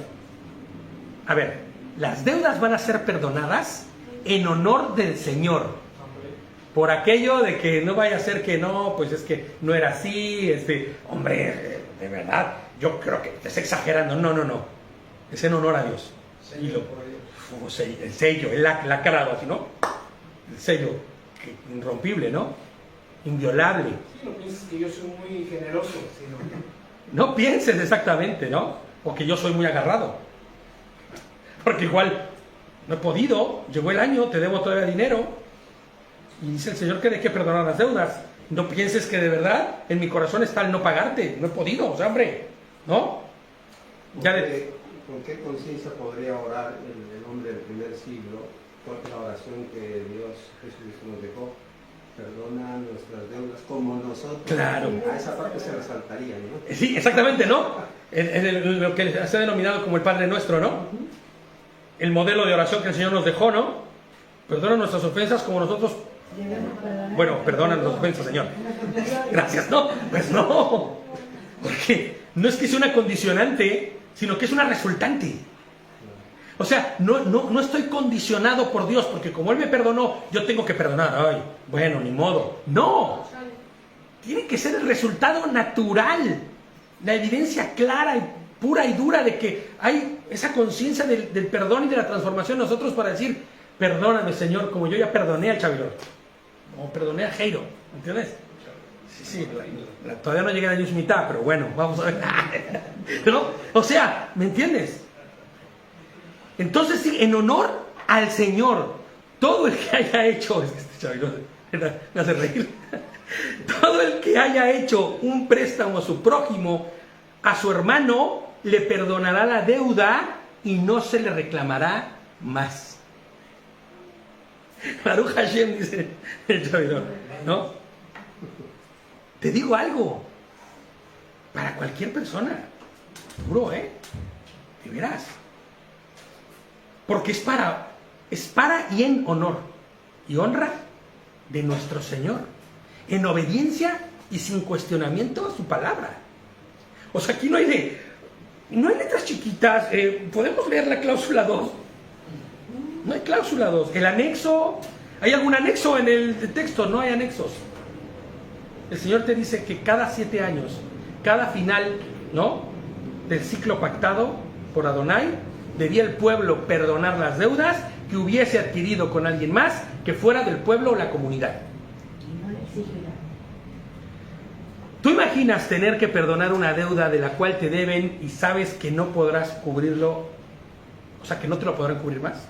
A ver, las deudas van a ser perdonadas en honor del Señor. Por aquello de que no vaya a ser que no, pues es que no era así, hombre, de verdad, yo creo que estás exagerando. No. Es en honor a Dios. El sello, el lacrado así, ¿no? El sello irrompible, ¿no? Inviolable. Sí, no pienses que yo soy muy generoso, sino que... No pienses exactamente, ¿no? O que yo soy muy agarrado. Porque igual no he podido, llegó el año, te debo todavía dinero. Y dice el Señor que hay que perdonar las deudas. No pienses que de verdad en mi corazón está el no pagarte. No he podido, o sea, hombre, ¿no? ¿Con qué conciencia podría orar el hombre del primer siglo? ¿Cuál es la oración que Dios Jesucristo nos dejó? Perdona nuestras deudas como nosotros. Claro. A esa parte se resaltaría, ¿no? Sí, exactamente, ¿no? Lo que se ha denominado como el Padre Nuestro, ¿no? El modelo de oración que el Señor nos dejó, ¿no? Perdona nuestras ofensas como nosotros... Bueno, perdona nuestras ofensas, Señor. Gracias, ¿no? Pues no. Porque no es que sea una condicionante, sino que es una resultante. O sea, no estoy condicionado por Dios, porque como Él me perdonó, yo tengo que perdonar. Ay, bueno, ni modo. No. Tiene que ser el resultado natural. La evidencia clara y pura y dura de que hay esa conciencia del perdón y de la transformación en nosotros para decir, perdóname, Señor, como yo ya perdoné al Chavilor. O perdoné a Jairo. ¿Entiendes? Sí, todavía no llegué a años mitad, pero bueno, vamos a ver. ¿No? O sea, ¿me entiendes? Entonces, sí, en honor al Señor, todo el que haya hecho, este Chavilor me hace reír, todo el que haya hecho un préstamo a su prójimo, a su hermano, le perdonará la deuda y no se le reclamará más. Baruch Hashem, dice el Chavilor, ¿no? Te digo algo, para cualquier persona, duro, de veras, porque es para y en honor y honra de nuestro Señor, en obediencia y sin cuestionamiento a su palabra. O sea, aquí no hay letras chiquitas. Podemos leer la cláusula 2. No hay cláusula 2. El anexo, ¿hay algún anexo en el texto? No hay anexos. El Señor te dice que cada 7 años, cada final, ¿no?, del ciclo pactado por Adonai, debía el pueblo perdonar las deudas que hubiese adquirido con alguien más que fuera del pueblo o la comunidad. ¿Tú imaginas tener que perdonar una deuda de la cual te deben y sabes que no podrás cubrirlo? O sea, que no te lo podrán cubrir más.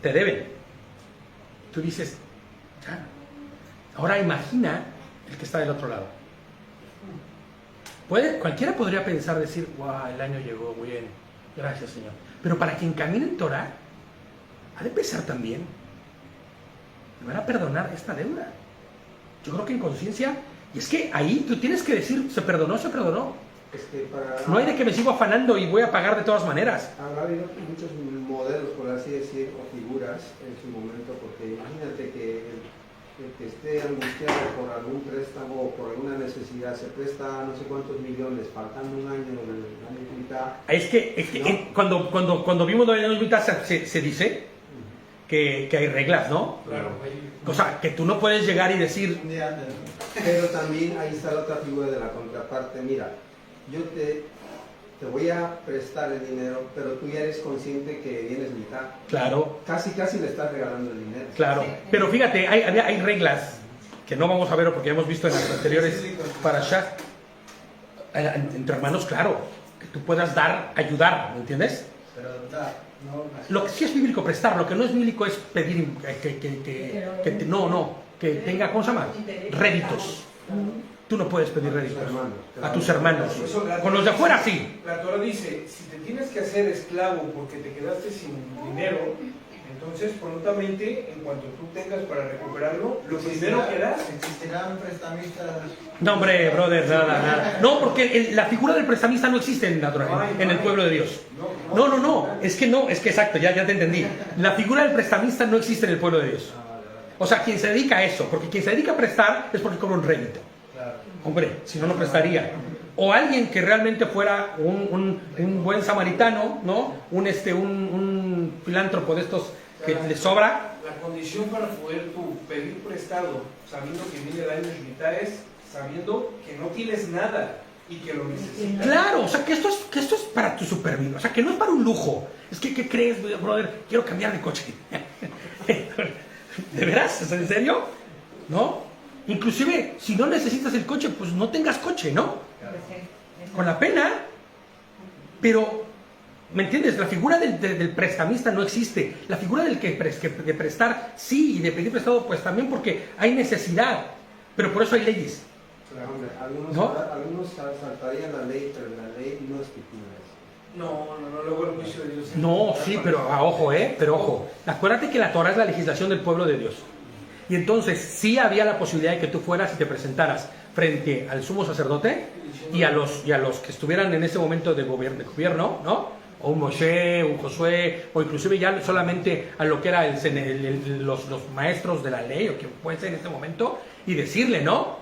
Te deben. Tú dices, ya. Ahora imagina el que está del otro lado. Cualquiera podría pensar, decir, wow, el año llegó, muy bien, gracias, Señor. Pero para quien camina en Torah, ha de pensar también, me van a perdonar esta deuda. Yo creo que en conciencia, y es que ahí tú tienes que decir, se perdonó. No hay de que me sigo afanando y voy a pagar de todas maneras. Habrá habido muchos modelos, por así decir, o figuras en su momento, porque imagínate que el que esté angustiado por algún préstamo o por alguna necesidad se presta no sé cuántos millones, faltando un año y mitad. Es que ¿no? cuando vimos el año y mitad se dice que hay reglas, ¿no? Claro, ahí. O sea, que tú no puedes llegar y decir, Un día antes, ¿no? Pero también ahí está la otra figura de la contraparte. Mira, yo te voy a prestar el dinero, pero tú ya eres consciente que vienes mitad. claro, Casi le estás regalando el dinero. claro. Pero fíjate, hay reglas que no vamos a ver porque ya hemos visto en las anteriores parashas. Entre hermanos, claro, que tú puedas dar, ayudar, ¿me entiendes? Pero da, no. Lo que sí es bíblico prestar, lo que no es bíblico es pedir que tenga, ¿cómo se llama? Réditos. Tú no puedes pedir réditos a tus hermanos. Eso la- Con los de afuera sí. La Torah dice, si te tienes que hacer esclavo porque te quedaste sin dinero, entonces prontamente, en cuanto tú tengas para recuperarlo, lo primero que harás... ¿Existirán prestamistas? No, hombre, brother, nada. No, porque la figura del prestamista no existe en la Torah, en el pueblo de Dios. No, es que exacto, ya te entendí. La figura del prestamista no existe en el pueblo de Dios. O sea, quien se dedica a eso, porque quien se dedica a prestar es porque cobra un rédito. Claro. Hombre, si no, no prestaría. O alguien que realmente fuera un buen samaritano, ¿no? Un filántropo de estos que le sobra. La condición para poder tú pedir prestado, sabiendo que viene el año Shemitah, es sabiendo que no tienes nada y que lo necesitas. Claro, o sea, que esto es para tu supervivencia, o sea, que no es para un lujo. Es que, ¿qué crees, brother? Quiero cambiar de coche. ¿De veras? ¿Es en serio? ¿No? Inclusive, si no necesitas el coche, pues no tengas coche, ¿no? Con la pena. Pero, ¿me entiendes? La figura del prestamista no existe. La figura de prestar, sí, y de pedir prestado, pues también porque hay necesidad. Pero por eso hay leyes. Hombre, algunos saltarían la ley, pero la ley no estipula eso. No, luego el juicio de Dios. No, sí, pero ojo, pero ojo. Acuérdate que la Torah es la legislación del pueblo de Dios. Y entonces sí había la posibilidad de que tú fueras y te presentaras frente al sumo sacerdote y a los que estuvieran en ese momento de gobierno, ¿no? O un Moshe, un Josué, o inclusive ya solamente a lo que eran los maestros de la ley, o quien puede ser en ese momento, y decirle, ¿no?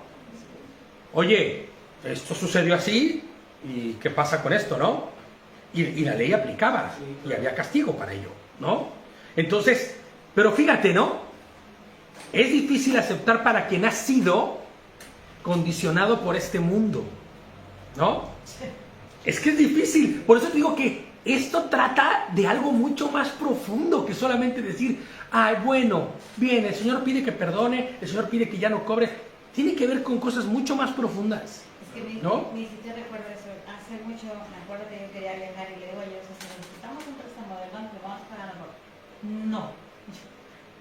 Oye, esto sucedió así, ¿y qué pasa con esto, no? Y la ley aplicaba, y había castigo para ello, ¿no? Entonces, pero fíjate, ¿no? Es difícil aceptar para quien ha sido condicionado por este mundo, ¿no? Es que es difícil, por eso te digo que esto trata de algo mucho más profundo que solamente decir, ay, bueno, bien, el Señor pide que perdone, el Señor pide que ya no cobre. Tiene que ver con cosas mucho más profundas. Es que ¿no? ni siquiera recuerdo eso. Hace mucho me acuerdo que yo quería viajar y le digo a Dios, si necesitamos un préstamo del banco, vamos a pagar mejor. No.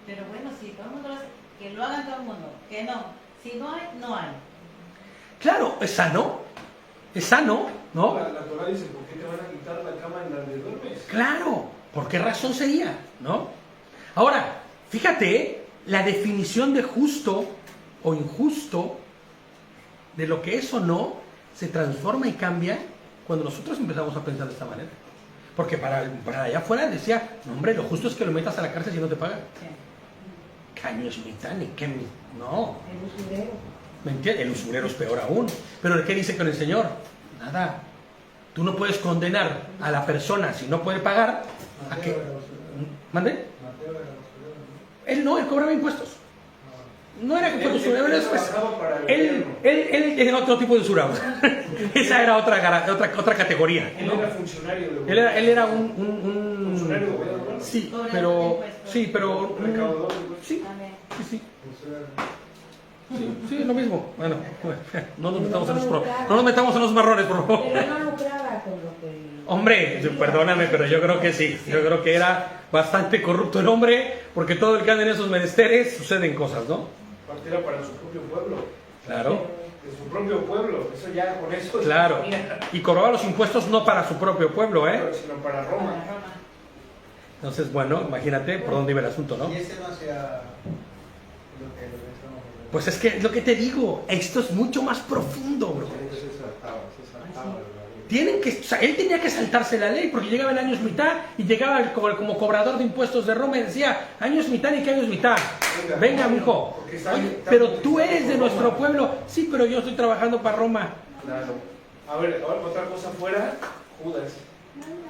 Pero bueno, si todo el mundo lo hace, que lo haga todo el mundo. Que no. Si no hay, no hay. Claro, es sano, ¿no? La Torah dice, ¿por qué te van a quitar la cama en la que duermes? Claro, ¿por qué razón sería? ¿No? Ahora, fíjate, la definición de justo o injusto, de lo que es o no, se transforma y cambia cuando nosotros empezamos a pensar de esta manera. Porque para allá afuera decía, no, hombre, lo justo es que lo metas a la cárcel si no te pagan. Sí. Caños mitad, ni qué, no. El usurero. ¿Me entiendes? El usurero es peor aún. Pero ¿qué dice con el Señor? Nada. Tú no puedes condenar a la persona si no puede pagar a que... ¿Mande? Mateo era usurero, ¿no? Él cobraba impuestos. No era que fuera usurero, Él él, pues, trabajaba para el él era otro tipo de usurado. Esa era otra categoría. Él ¿no? era funcionario de Él era un funcionario de gobierno. Sí, Cobrador de pero... impuestos. Sí, pero... Recaudador. Sí, También. sí. Usurero. Sí, es lo mismo. Bueno, no nos metamos en los marrones, por favor. Pero no lucraba con lo que... Hombre, perdóname, pero yo creo que sí. Yo creo que era bastante corrupto el hombre, porque todo el que anda en esos menesteres suceden cosas, ¿no? Aparte era para su propio pueblo. Claro, De su propio pueblo. Eso ya con eso. claro. Y cobraba los impuestos no para su propio pueblo, ¿eh? Sino para Roma. Para Roma. Entonces, bueno, imagínate por dónde iba el asunto, ¿no? Y ese no hacía lo que estamos haciendo. Pues es que es lo que te digo, esto es mucho más profundo, bro. Se saltaba la ley. Tienen que, o sea, él tenía que saltarse la ley porque llegaba el año mitad y llegaba como cobrador de impuestos de Roma y decía, años mitad y qué años mitad. Venga, mijo. Porque está- Oye, está pero porque tú está eres de Roma. nuestro pueblo. Sí, pero yo estoy trabajando para Roma. Claro. A ver, ahora otra cosa fuera, Judas.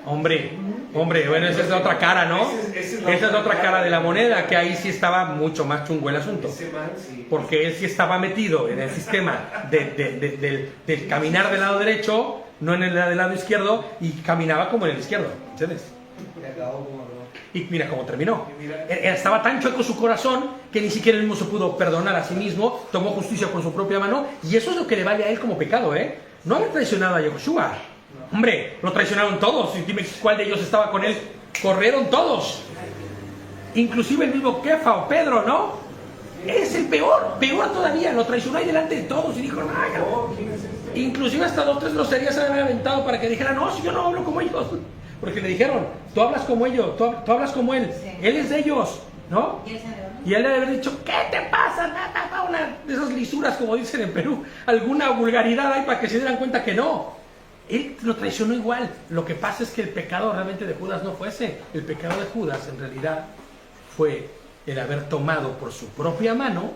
Hombre, bueno, esa es la otra cara, ¿no? Esa es la otra cara de la moneda, que ahí sí estaba mucho más chungo el asunto. Ese man, sí. Porque él sí estaba metido en el sistema del caminar del lado derecho, no en el del lado izquierdo, y caminaba como en el izquierdo, ¿entiendes? Y acabó como no. Y mira cómo terminó. Y mira, Estaba tan chueco su corazón que ni siquiera él mismo se pudo perdonar a sí mismo, tomó justicia por su propia mano, y eso es lo que le vale a él como pecado, ¿eh? No haber traicionado a Yehoshua. Hombre, lo traicionaron todos, y dime cuál de ellos estaba con él. Corrieron todos. Inclusive el mismo Kefa o Pedro, ¿no? Es el peor todavía, lo traicionó ahí delante de todos y dijo, "Ay, oh, ¿quién es este? inclusive hasta 2 o 3 groserías se habían aventado para que dijera, no, si yo no hablo como ellos. Porque le dijeron, tú hablas como ellos, tú hablas como él, Sí. él es de ellos, ¿no? ¿Y él se negó? Y él le debe haber dicho, ¿qué te pasa? Una de esas lisuras, como dicen en Perú, alguna vulgaridad ahí para que se dieran cuenta que no. Él lo traicionó igual. Lo que pasa es que el pecado realmente de Judas no fue ese. El pecado de Judas en realidad fue el haber tomado por su propia mano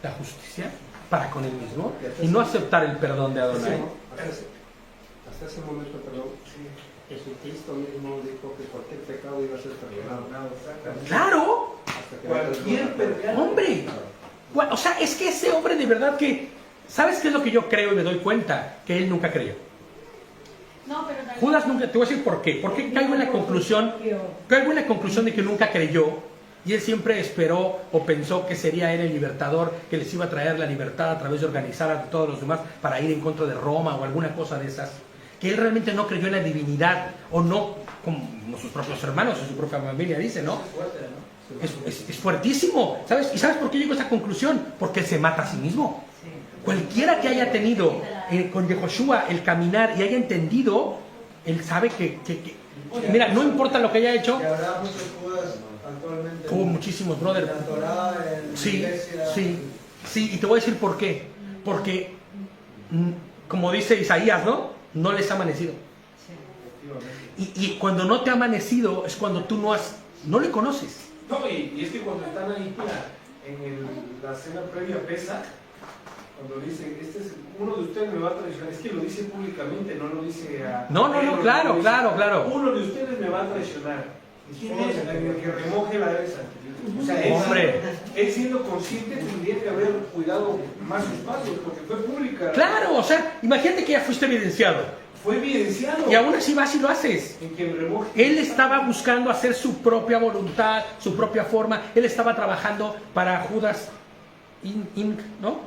la justicia para con él mismo y no aceptar el perdón de Adonai. Hasta ese momento, perdón, Jesucristo mismo dijo que cualquier pecado iba a ser perdonado. ¡Claro! Hasta que Cualquier pecado. ¡Hombre! O sea, es que ese hombre de verdad que... ¿Sabes qué es lo que yo creo y me doy cuenta? Que él nunca creyó. No, pero también- Judas nunca... Te voy a decir por qué. Porque caigo en la conclusión de que nunca creyó y él siempre esperó o pensó que sería él el libertador, que les iba a traer la libertad a través de organizar a todos los demás para ir en contra de Roma o alguna cosa de esas. Que él realmente no creyó en la divinidad o no, como sus propios hermanos o su propia familia dice, ¿no? Es fuertísimo, ¿sabes? ¿Y sabes por qué llegó a esa conclusión? Porque él se mata a sí mismo. Sí. Cualquiera que haya tenido con Yehoshua el caminar y haya entendido, él sabe que mira, no importa lo que haya hecho. Que habrá muchos Judas actualmente. Muchísimos, brother. En la Torá, en la Sí, iglesia. sí, y te voy a decir por qué. Porque, como dice Isaías, ¿no? No les ha amanecido. Sí. Y cuando no te ha amanecido es cuando tú no le conoces. No, y es que cuando están ahí la cena previa a Pesach, cuando dice, uno de ustedes me va a traicionar, es que lo dice públicamente, no lo dice a... No, claro, lo dice, claro. Uno de ustedes me va a traicionar. ¿Quién es? El que remoje la cabeza. O sea, Hombre. él siendo consciente tendría que haber cuidado más sus pasos, porque fue pública. Claro, o sea, imagínate que ya fuiste evidenciado. Fue evidenciado. Y aún así vas y lo haces. En quien remoje. Él estaba buscando hacer su propia voluntad, su propia forma. Él estaba trabajando para Judas Inc., ¿no?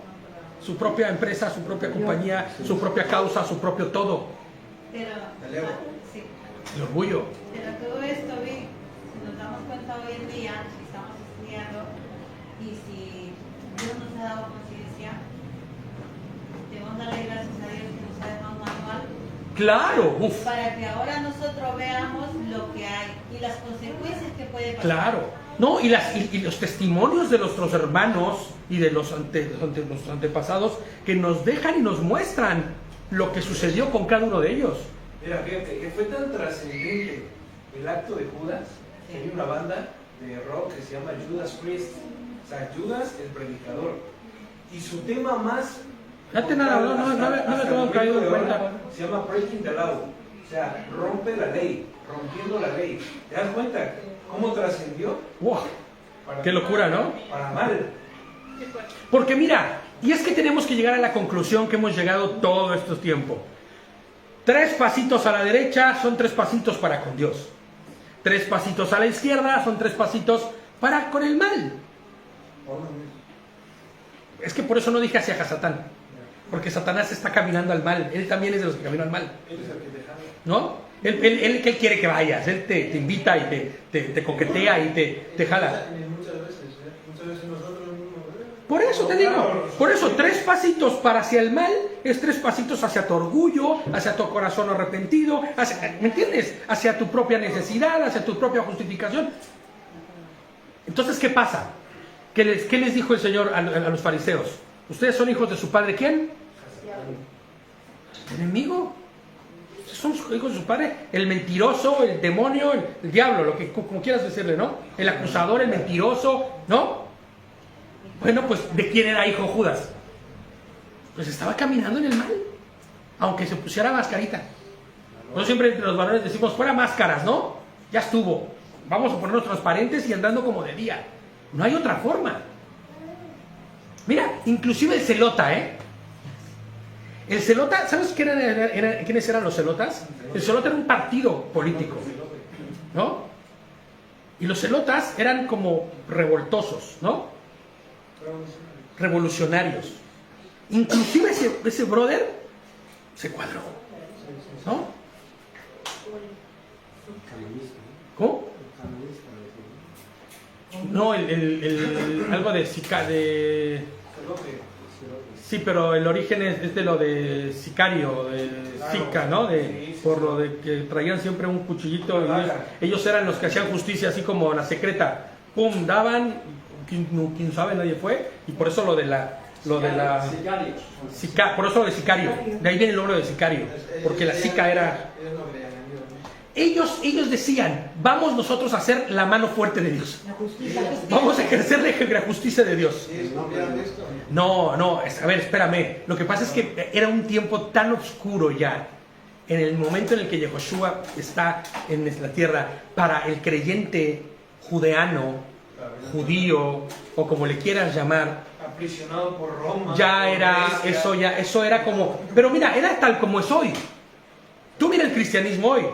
Su propia empresa, su propia compañía, su propia causa, su propio todo. Pero, El ego. sí. El orgullo. Pero todo esto, vi, si nos damos cuenta hoy en día, si estamos estudiando y si Dios nos ha dado conciencia, debemos darle gracias a Dios que nos ha dejado un manual Claro, uff, para que ahora nosotros veamos lo que hay y las consecuencias que puede pasar. claro. No, y los testimonios de nuestros hermanos y de nuestros antepasados que nos dejan y nos muestran lo que sucedió con cada uno de ellos. Mira, fíjate, que fue tan trascendente el acto de Judas, que hay una banda de rock que se llama Judas Priest, o sea, Judas el predicador. Y su tema más... Fíjate nada, no me tengo caído en cuenta. Se llama Breaking the Law, o sea, rompe la ley, rompiendo la ley. ¿Te das cuenta cómo trascendió? ¡Wow! Para- ¡Qué locura!, ¿no? Para mal. Porque mira, y es que tenemos que llegar a la conclusión que hemos llegado todo este tiempo. 3 pasitos a la derecha son 3 pasitos para con Dios. 3 pasitos a la izquierda son 3 pasitos para con el mal. Es que por eso no dije hacia Satán. Porque Satanás está caminando al mal. Él también es de los que caminan al mal. Él es el que te jala. ¿No? Él quiere que vayas. Él te invita y te coquetea y te jala. Muchas veces nosotros mismos. Por eso te digo, por eso 3 pasitos para hacia el mal es 3 pasitos hacia tu orgullo, hacia tu corazón arrepentido, ¿me entiendes? Hacia tu propia necesidad, hacia tu propia justificación. Entonces, ¿qué pasa? ¿Qué les dijo el Señor a los fariseos? ¿Ustedes son hijos de su padre quién? ¿El enemigo? Ustedes son hijos de su padre, el mentiroso, el demonio, el diablo, lo que como quieras decirle, ¿no? El acusador, el mentiroso, ¿no? Bueno, pues ¿de quién era hijo Judas? Pues estaba caminando en el mal, aunque se pusiera mascarita. Nosotros siempre entre los varones decimos, fuera máscaras, ¿no? Ya estuvo. Vamos a ponernos transparentes y andando como de día. No hay otra forma. Mira, inclusive el celota, ¿eh? El celota, ¿sabes quiénes eran los celotas? El celota era un partido político, ¿no? Y los celotas eran como revoltosos, ¿no? Revolucionarios. Inclusive ese brother se cuadró, ¿no? ¿Cómo? No, algo de sí, pero el origen es de lo de sicario, de Sica, ¿no? Por lo de que traían siempre un cuchillito. Y ellos eran los que hacían justicia, así como la secreta. Pum, daban, quién sabe, nadie fue. Y por eso lo de la por eso lo de sicario. De ahí viene el nombre de sicario. Porque la sica era... Ellos decían, vamos nosotros a hacer la mano fuerte de Dios. Vamos a ejercer la justicia de Dios. No, a ver, espérame. Lo que pasa es que era un tiempo tan oscuro ya, en el momento en el que Yehoshua está en la tierra, para el creyente judeano, judío, o como le quieras llamar, aprisionado por Roma. Ya era, eso era como... Pero mira, era tal como es hoy. Tú mira el cristianismo hoy.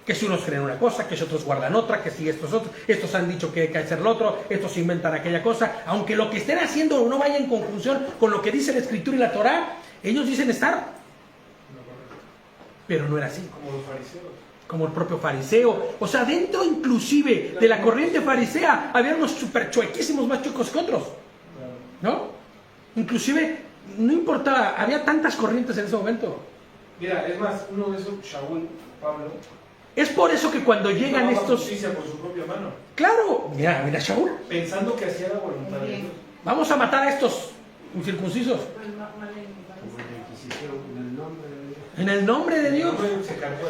Que si unos creen una cosa, que si otros guardan otra, que si estos han dicho que hay que hacer lo otro, estos inventan aquella cosa, aunque lo que estén haciendo no vaya en conjunción con lo que dice la Escritura y la Torá, ellos dicen estar, pero no era así. Como los fariseos. Como el propio fariseo, o sea, dentro inclusive de la corriente farisea, había unos super chuequísimos más chuecos que otros, ¿no? Inclusive, no importaba, había tantas corrientes en ese momento. Mira, es más, uno de esos, Shaul, Pablo, es por eso que cuando llegan estos... justicia por su propia mano. Claro, mira Shaul. Pensando que hacía la voluntad de Dios. Vamos a matar a estos incircuncisos. En el nombre de Dios.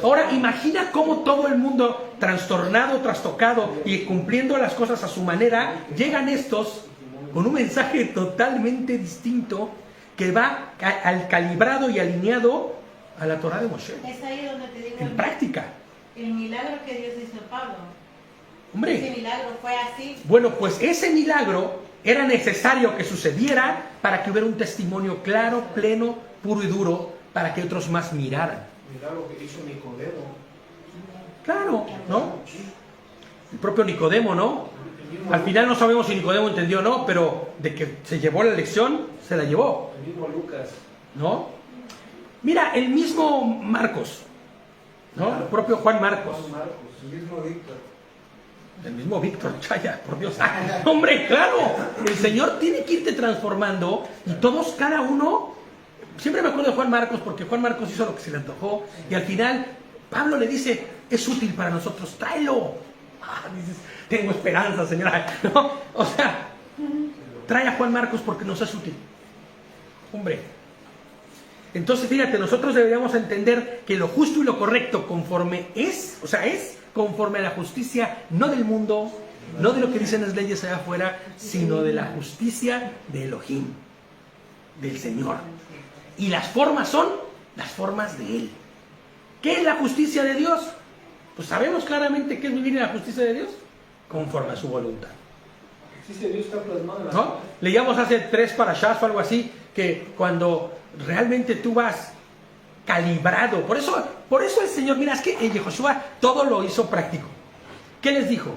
Ahora imagina cómo todo el mundo, trastornado, trastocado y cumpliendo las cosas a su manera, llegan estos con un mensaje totalmente distinto que va al calibrado y alineado a la Torá de Moshe. Es ahí donde te digo En práctica. el milagro que Dios hizo a Pablo. Hombre. Ese milagro fue así. Bueno, pues ese milagro era necesario que sucediera para que hubiera un testimonio claro, pleno, puro y duro, para que otros más miraran. Mira lo que hizo Nicodemo. Claro, ¿no? El propio Nicodemo, ¿no? Al final no sabemos si Nicodemo entendió o no, pero de que se llevó la lección, se la llevó. El mismo Lucas. ¿No? Mira, el mismo Marcos, ¿no? El propio Juan Marcos. El mismo Víctor. El mismo Víctor Chaya, por Dios. ¡Ah! Hombre, claro, el Señor tiene que irte transformando y todos, cada uno. Siempre me acuerdo de Juan Marcos porque Juan Marcos hizo lo que se le antojó y al final Pablo le dice, es útil para nosotros, tráelo. Ah, dices, tengo esperanza, señora. ¿No? O sea, trae a Juan Marcos porque nos es útil. Hombre. Entonces, fíjate, nosotros deberíamos entender que lo justo y lo correcto conforme es, o sea, es conforme a la justicia, no del mundo, no de lo que dicen las leyes allá afuera, sino de la justicia de Elohim, del Señor. Y las formas son las formas de Él. ¿Qué es la justicia de Dios? Pues sabemos claramente qué es vivir en la justicia de Dios, conforme a su voluntad. Existe Dios, está plasmado en la ¿No? Leíamos hace 3 parashas o algo así, que cuando realmente tú vas calibrado, por eso el Señor, mira, es que en Yehoshua todo lo hizo práctico. ¿Qué les dijo?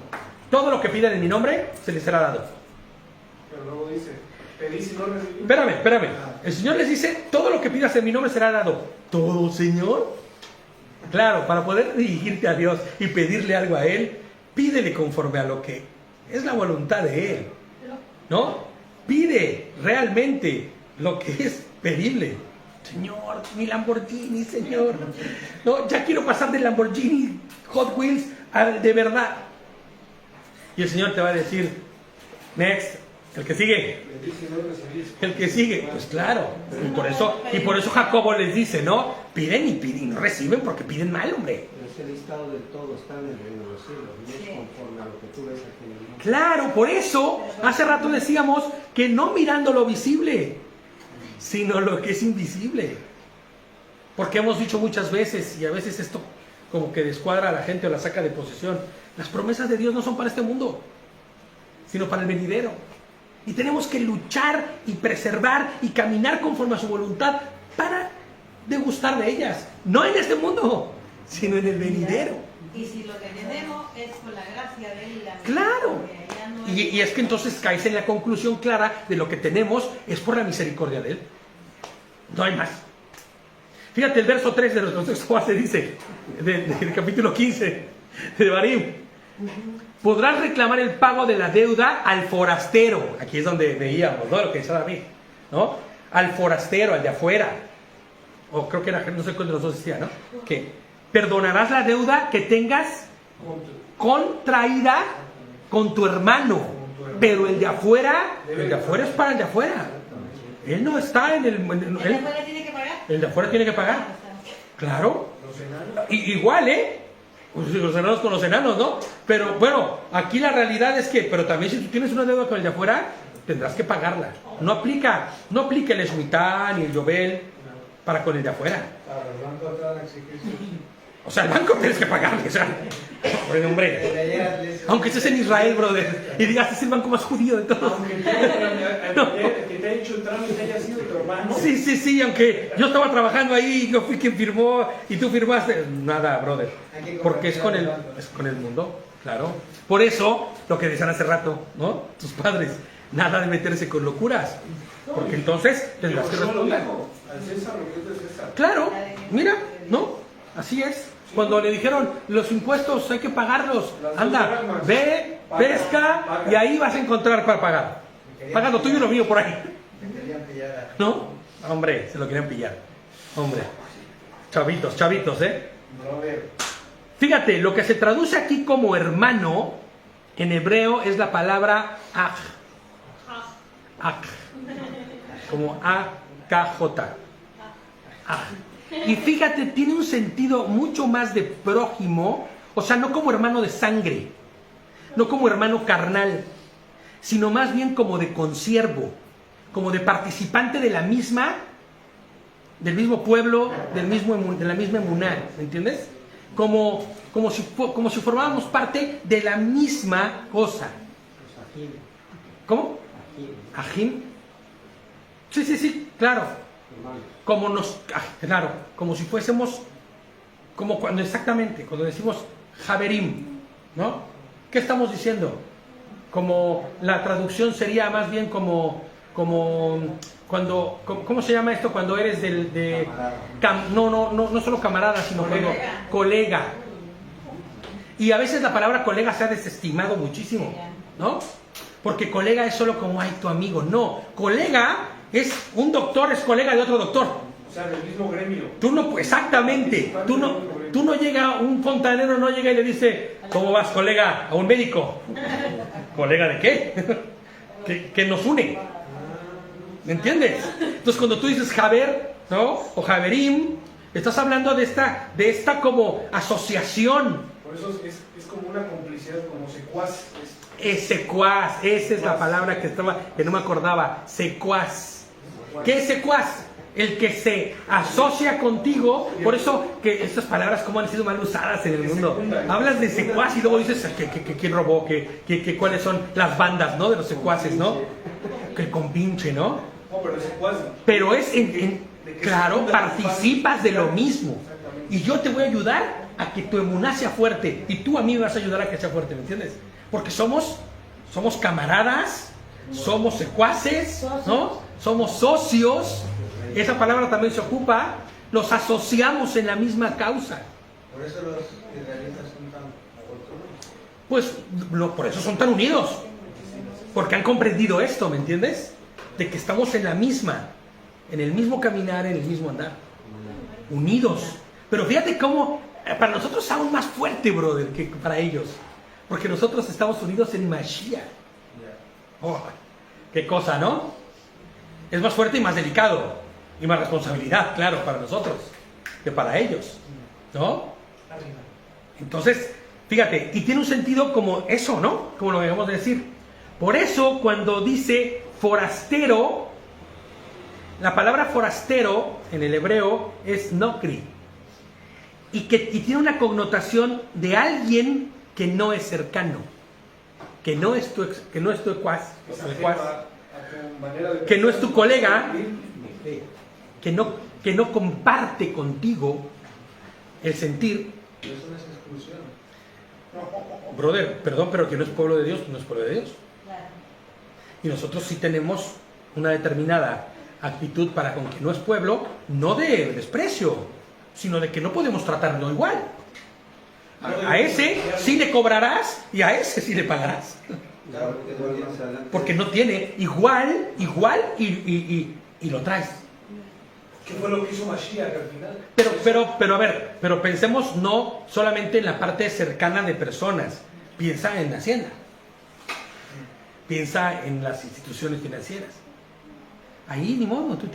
Todo lo que pidan en mi nombre, se les será dado. Pero luego dice, pedís y no recibís. Espérame. El Señor les dice, todo lo que pidas en mi nombre será dado. ¿Todo, Señor? Claro, para poder dirigirte a Dios y pedirle algo a Él, pídele conforme a lo que es la voluntad de Él. ¿No? Pide realmente lo que es pedible. Señor, mi Lamborghini, Señor. No, ya quiero pasar del Lamborghini Hot Wheels al de verdad. Y el Señor te va a decir, next, el que sigue. Pedís y no recibís. El que sigue, pues claro. Y por eso Jacobo les dice, ¿no? Piden y no reciben porque piden mal, hombre. Pero ese listado del todo está en el reino de los cielos, no es conforme a lo que tú ves aquí en el mundo. Claro, por eso hace rato decíamos que no mirando lo visible, sino lo que es invisible. Porque hemos dicho muchas veces, y a veces esto como que descuadra a la gente o la saca de posesión. Las promesas de Dios no son para este mundo, sino para el venidero. Y tenemos que luchar y preservar y caminar conforme a su voluntad para degustar de ellas. No en este mundo, sino en el venidero. Y si lo que tenemos es por la gracia de Él. Claro. Y es que entonces caes en la conclusión clara de lo que tenemos es por la misericordia de Él. No hay más. Fíjate el verso 3 de nuestro texto base dice, del capítulo 15 de Devarim. Podrás reclamar el pago de la deuda al forastero. Aquí es donde veíamos, ¿no? Lo que decía David, ¿no? Al forastero, al de afuera. O creo que era, no sé cuál de los dos decía, ¿no? Que perdonarás la deuda que tengas contraída con tu hermano. Pero el de afuera es para el de afuera. Él no está en el... ¿El de afuera tiene que pagar? El de afuera tiene que pagar. Claro. Igual, pues los enanos con los enanos, ¿no? Pero bueno, aquí la realidad es que, pero también si tú tienes una deuda con el de afuera, tendrás que pagarla. No aplica el Shemitah ni el Yobel para con el de afuera. Los bancos te van a exigir. O sea, el banco tienes que pagarle, o sea, bueno, hombre. Aunque estés en Israel, brother, y digas, es el banco más judío de todos. Aunque que te haya hecho el trámite haya sido tu hermano. Sí, aunque yo estaba trabajando ahí, yo fui quien firmó y tú firmaste. Nada, brother. Porque es con el mundo, claro. Por eso, lo que decían hace rato, ¿no? Tus padres, nada de meterse con locuras. Porque entonces tendrás que responder. Al César lo que es de César. Claro, mira, ¿no? Así es. Cuando le dijeron los impuestos hay que pagarlos, anda, ve, pesca y ahí vas a encontrar para pagar. Paga lo tuyo y lo mío por ahí. ¿No? Hombre, se lo querían pillar. Hombre. Chavitos, ¿eh? Fíjate, lo que se traduce aquí como hermano en hebreo es la palabra aj. Aj. Como A-K-J. Aj. Y fíjate, tiene un sentido mucho más de prójimo, o sea, no como hermano de sangre, no como hermano carnal, sino más bien como de consiervo, como de participante de la misma, del mismo pueblo, de la misma emuná, ¿me entiendes? Como si formáramos parte de la misma cosa. ¿Cómo? Ajim. Sí, claro. Como si fuésemos, como cuando decimos Javerim, ¿no? ¿Qué estamos diciendo? Como la traducción sería más bien como cuando, ¿cómo se llama esto? Cuando eres no solo camarada, sino cuando colega. Y a veces la palabra colega se ha desestimado muchísimo, ¿no? Porque colega es solo como, ay, tu amigo. No, colega es un doctor, es colega de otro doctor. O sea, del mismo gremio. Exactamente. Tú no llega, un fontanero no llega y le dice, ¿cómo vas, colega? A un médico. ¿Colega de qué? que nos une. ¿Me entiendes? Entonces cuando tú dices Javer, ¿no? O Javerim, estás hablando de esta como asociación. Por eso es como una complicidad, como secuaz. Secuaz, esa es la palabra que no me acordaba. Secuaz. ¿Qué es secuaz? El que se asocia contigo. Por eso que estas palabras como han sido mal usadas en el mundo. Hablas de secuaz y luego dices que quién robó, que cuáles son las bandas, ¿no? De los secuaces, ¿no? Que el compinche, ¿no? Pero secuaz. Pero es claro, participas de lo mismo. Y yo te voy a ayudar a que tu emuná sea fuerte. Y tú a mí me vas a ayudar a que sea fuerte, ¿me entiendes? Porque somos camaradas, somos secuaces, ¿no? Somos socios. Esa palabra también se ocupa. Nos asociamos en la misma causa. Por eso los israelitas son tan oportunos. Pues por eso son tan unidos. Porque han comprendido esto, ¿me entiendes? De que estamos en el mismo caminar, en el mismo andar. Unidos. Pero fíjate cómo para nosotros es aún más fuerte, brother, que para ellos. Porque nosotros estamos unidos en Mashiach. Oh, qué cosa, ¿no? Es más fuerte y más delicado. Y más responsabilidad, claro, para nosotros que para ellos, ¿no? Entonces, fíjate, y tiene un sentido como eso, ¿no? Como lo debemos de decir. Por eso, cuando dice forastero, la palabra forastero en el hebreo es nokri. y tiene una connotación de alguien que no es cercano, que no es tu ecuaz, que no es tu colega, que no comparte contigo el sentir. Eso no es exclusión. Brother, perdón, pero que no es pueblo de Dios, no es pueblo de Dios. Claro. Y nosotros sí tenemos una determinada actitud para con que no es pueblo, no de desprecio, sino de que no podemos tratarlo igual. A ese sí le cobrarás y a ese sí le pagarás. Claro, porque es lo que más adelante. Porque no tiene igual y lo traes. ¿Qué fue lo que hizo Mashiach al final? Pero a ver, pero pensemos no solamente en la parte cercana de personas. Piensa en la hacienda. Piensa en las instituciones financieras. Ahí ni modo, tú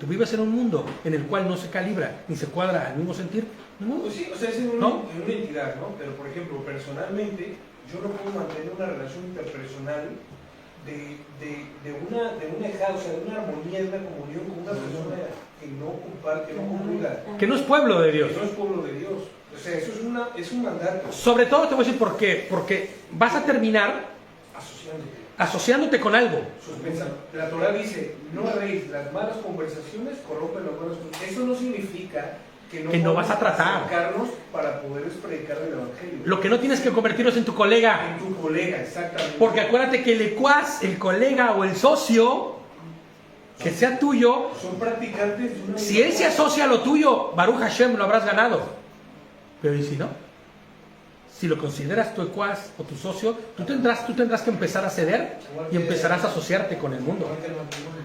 vives en un mundo en el cual no se calibra ni se cuadra al mismo sentir. Ni modo. Pues sí, o sea, es en ¿No? una entidad, ¿no? Pero, por ejemplo, personalmente, yo no puedo mantener una relación interpersonal de una ejada, o sea, de una armonía, de una comunión con una persona que no comparte, que no comulga, Que no es pueblo de Dios. que no es pueblo de Dios. O sea, eso es un mandato. Sobre todo te voy a decir por qué. Porque vas a terminar asociándote con algo. La Torah dice, no haréis las malas conversaciones, corrompen las buenas conversaciones. Eso no significa que no vas a tratar. acercarnos para poder predicar el Evangelio. Lo que no tienes que convertirlos en tu colega. En tu colega, exactamente. Porque acuérdate que el ecuaz, el colega o el socio que sea tuyo, son practicantes de una si él se asocia a lo tuyo, Baruch Hashem, lo habrás ganado. Pero ¿y si no? Si lo consideras tu ecuaz o tu socio, tú tendrás que empezar a ceder y empezarás a asociarte con el mundo. Igual que el matrimonio.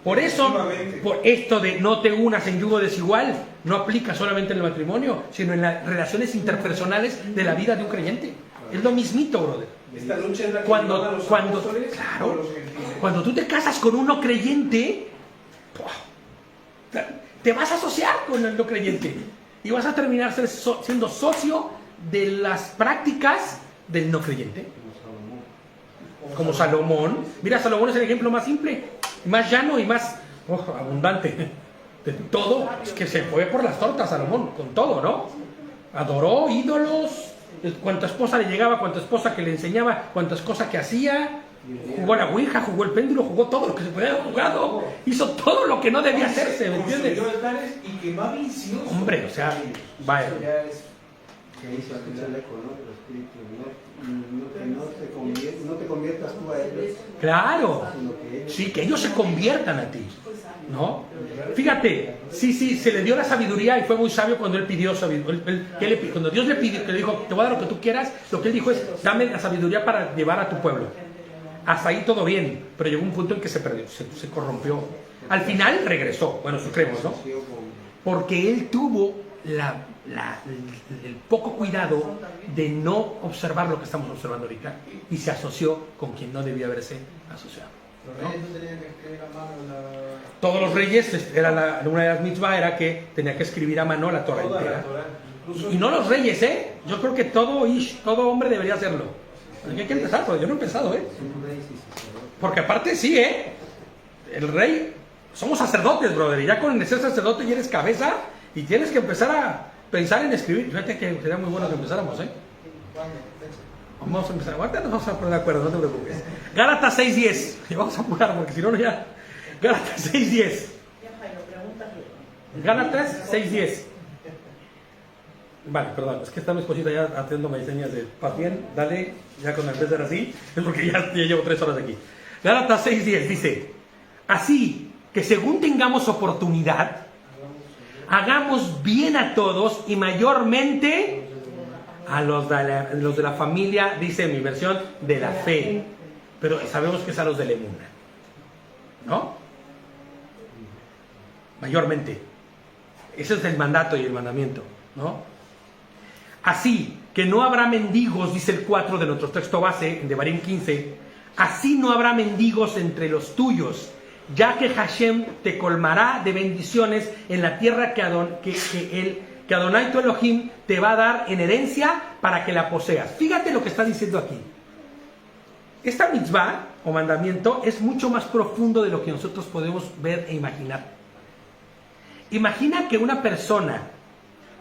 Por eso, por esto de no te unas en yugo desigual, no aplica solamente en el matrimonio, sino en las relaciones interpersonales de la vida de un creyente. Es lo mismito, brother. Esta lucha es la que Cuando, llevan a los cuando, apóstoles claro, con los gentiles. cuando tú te casas con un no creyente, te vas a asociar con el no creyente y vas a terminar siendo socio de las prácticas del no creyente. Como Salomón. Mira, Salomón es el ejemplo más simple, más llano y más abundante de todo. Es que se fue por las tortas Salomón, con todo, ¿no? Adoró ídolos, cuánta esposa le llegaba, cuánta esposa que le enseñaba, cuántas cosas que hacía. Jugó a la ouija, jugó el péndulo, jugó todo lo que se podía haber jugado. Hizo todo lo que no debía hacerse, ¿me entiendes? Construyó altares y quemaba incienso. Hombre, o sea, vaya. Eso ya es- Que hizo aquel chaleco, ¿no? El espíritu, no te conviertas tú a ellos, Claro. sino que ellos. Sí, que ellos se conviertan a ti, ¿no? Fíjate, sí, se le dio la sabiduría y fue muy sabio cuando él pidió sabiduría. Cuando Dios le pidió, que le dijo, te voy a dar lo que tú quieras, lo que él dijo es, dame la sabiduría para llevar a tu pueblo. Hasta ahí todo bien, pero llegó un punto en que se perdió, se corrompió. Al final regresó, bueno, eso creemos, ¿no? Porque él tuvo el poco cuidado de no observar lo que estamos observando ahorita y se asoció con quien no debía haberse asociado. Los reyes no tenían que escribir a mano la... Todos los reyes, una de las mitzvah era que tenía que escribir a mano la Torah toda la entera. Torah. Incluso Y no los reyes, ¿eh? Yo creo que todo hombre debería hacerlo. Así que hay que empezar, pero yo no he empezado, ¿eh? Porque aparte sí, ¿eh? El rey, somos sacerdotes, brother, y ya con el ser sacerdote ya eres cabeza y tienes que empezar a pensar en escribir. Fíjate que sería muy bueno que empezáramos, ¿eh? ¿Cuándo? Vamos a empezar. Ahorita nos vamos a poner de acuerdo, no te preocupes. Gálatas 6:10. Y vamos a apurar porque si no, ya. Gálatas 6:10. Gálatas 6:10. Vale, perdón, es que está mi esposita ya haciéndome señas de paz bien, dale, ya con empezar así, es porque ya llevo 3 horas aquí. Gálatas 6:10 dice, así que según tengamos oportunidad, hagamos bien a todos y mayormente a los de la familia, dice mi versión, de la fe. Pero sabemos que es a los de la emuna, ¿no? Mayormente. Ese es el mandato y el mandamiento, ¿no? Así que no habrá mendigos, dice el 4 de nuestro texto base, en Devarim 15, así no habrá mendigos entre los tuyos, ya que Hashem te colmará de bendiciones en la tierra que Adonai tu Elohim te va a dar en herencia para que la poseas. Fíjate lo que está diciendo aquí. Esta mitzvah o mandamiento es mucho más profundo de lo que nosotros podemos ver e imaginar. Imagina que una persona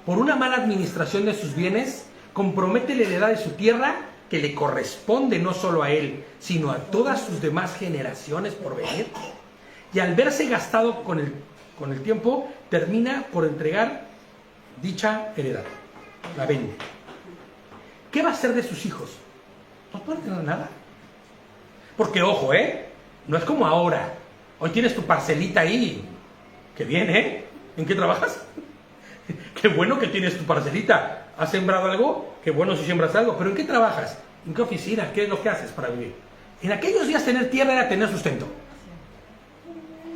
por una mala administración de sus bienes, compromete la heredad de su tierra que le corresponde no solo a él, sino a todas sus demás generaciones por venir. Y al verse gastado con el tiempo, termina por entregar dicha heredad. La vende. ¿Qué va a hacer de sus hijos? No puede tener nada. Porque ojo, no es como ahora. Hoy tienes tu parcelita ahí. Qué bien, ¿En qué trabajas? Qué bueno que tienes tu parcelita. ¿Has sembrado algo? Qué bueno si siembras algo. ¿Pero en qué trabajas? ¿En qué oficina? ¿Qué es lo que haces para vivir? En aquellos días tener tierra era tener sustento.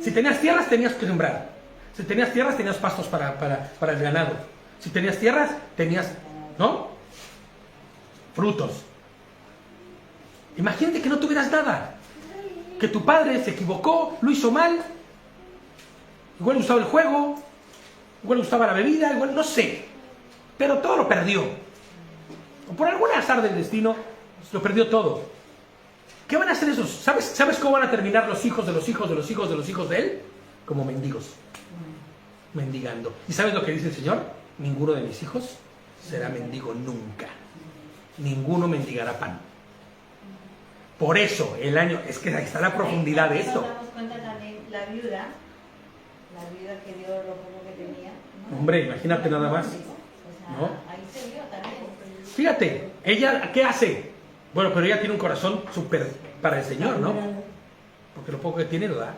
Si tenías tierras, tenías que sembrar. Si tenías tierras, tenías pastos para el ganado. Si tenías tierras, tenías, ¿no? Frutos. Imagínate que no tuvieras nada. Que tu padre se equivocó, lo hizo mal. Igual le gustaba el juego, igual le gustaba la bebida, igual no sé. Pero todo lo perdió. O por algún azar del destino, lo perdió todo. ¿Qué van a hacer esos? ¿Sabes cómo van a terminar los hijos de los hijos de los hijos de los hijos de él? Como mendigos. Mendigando. ¿Y sabes lo que dice el Señor? Ninguno de mis hijos será mendigo nunca. Ninguno mendigará pan. Por eso, es que ahí está la profundidad de esto. Nos damos cuenta también la viuda que dio lo poco que tenía. ¿No? Hombre, imagínate nada más. O sea, ¿no? ahí se vio también. Fíjate, ella, ¿qué hace? Bueno, pero ella tiene un corazón súper para el Señor, ¿no? Porque lo poco que tiene lo da.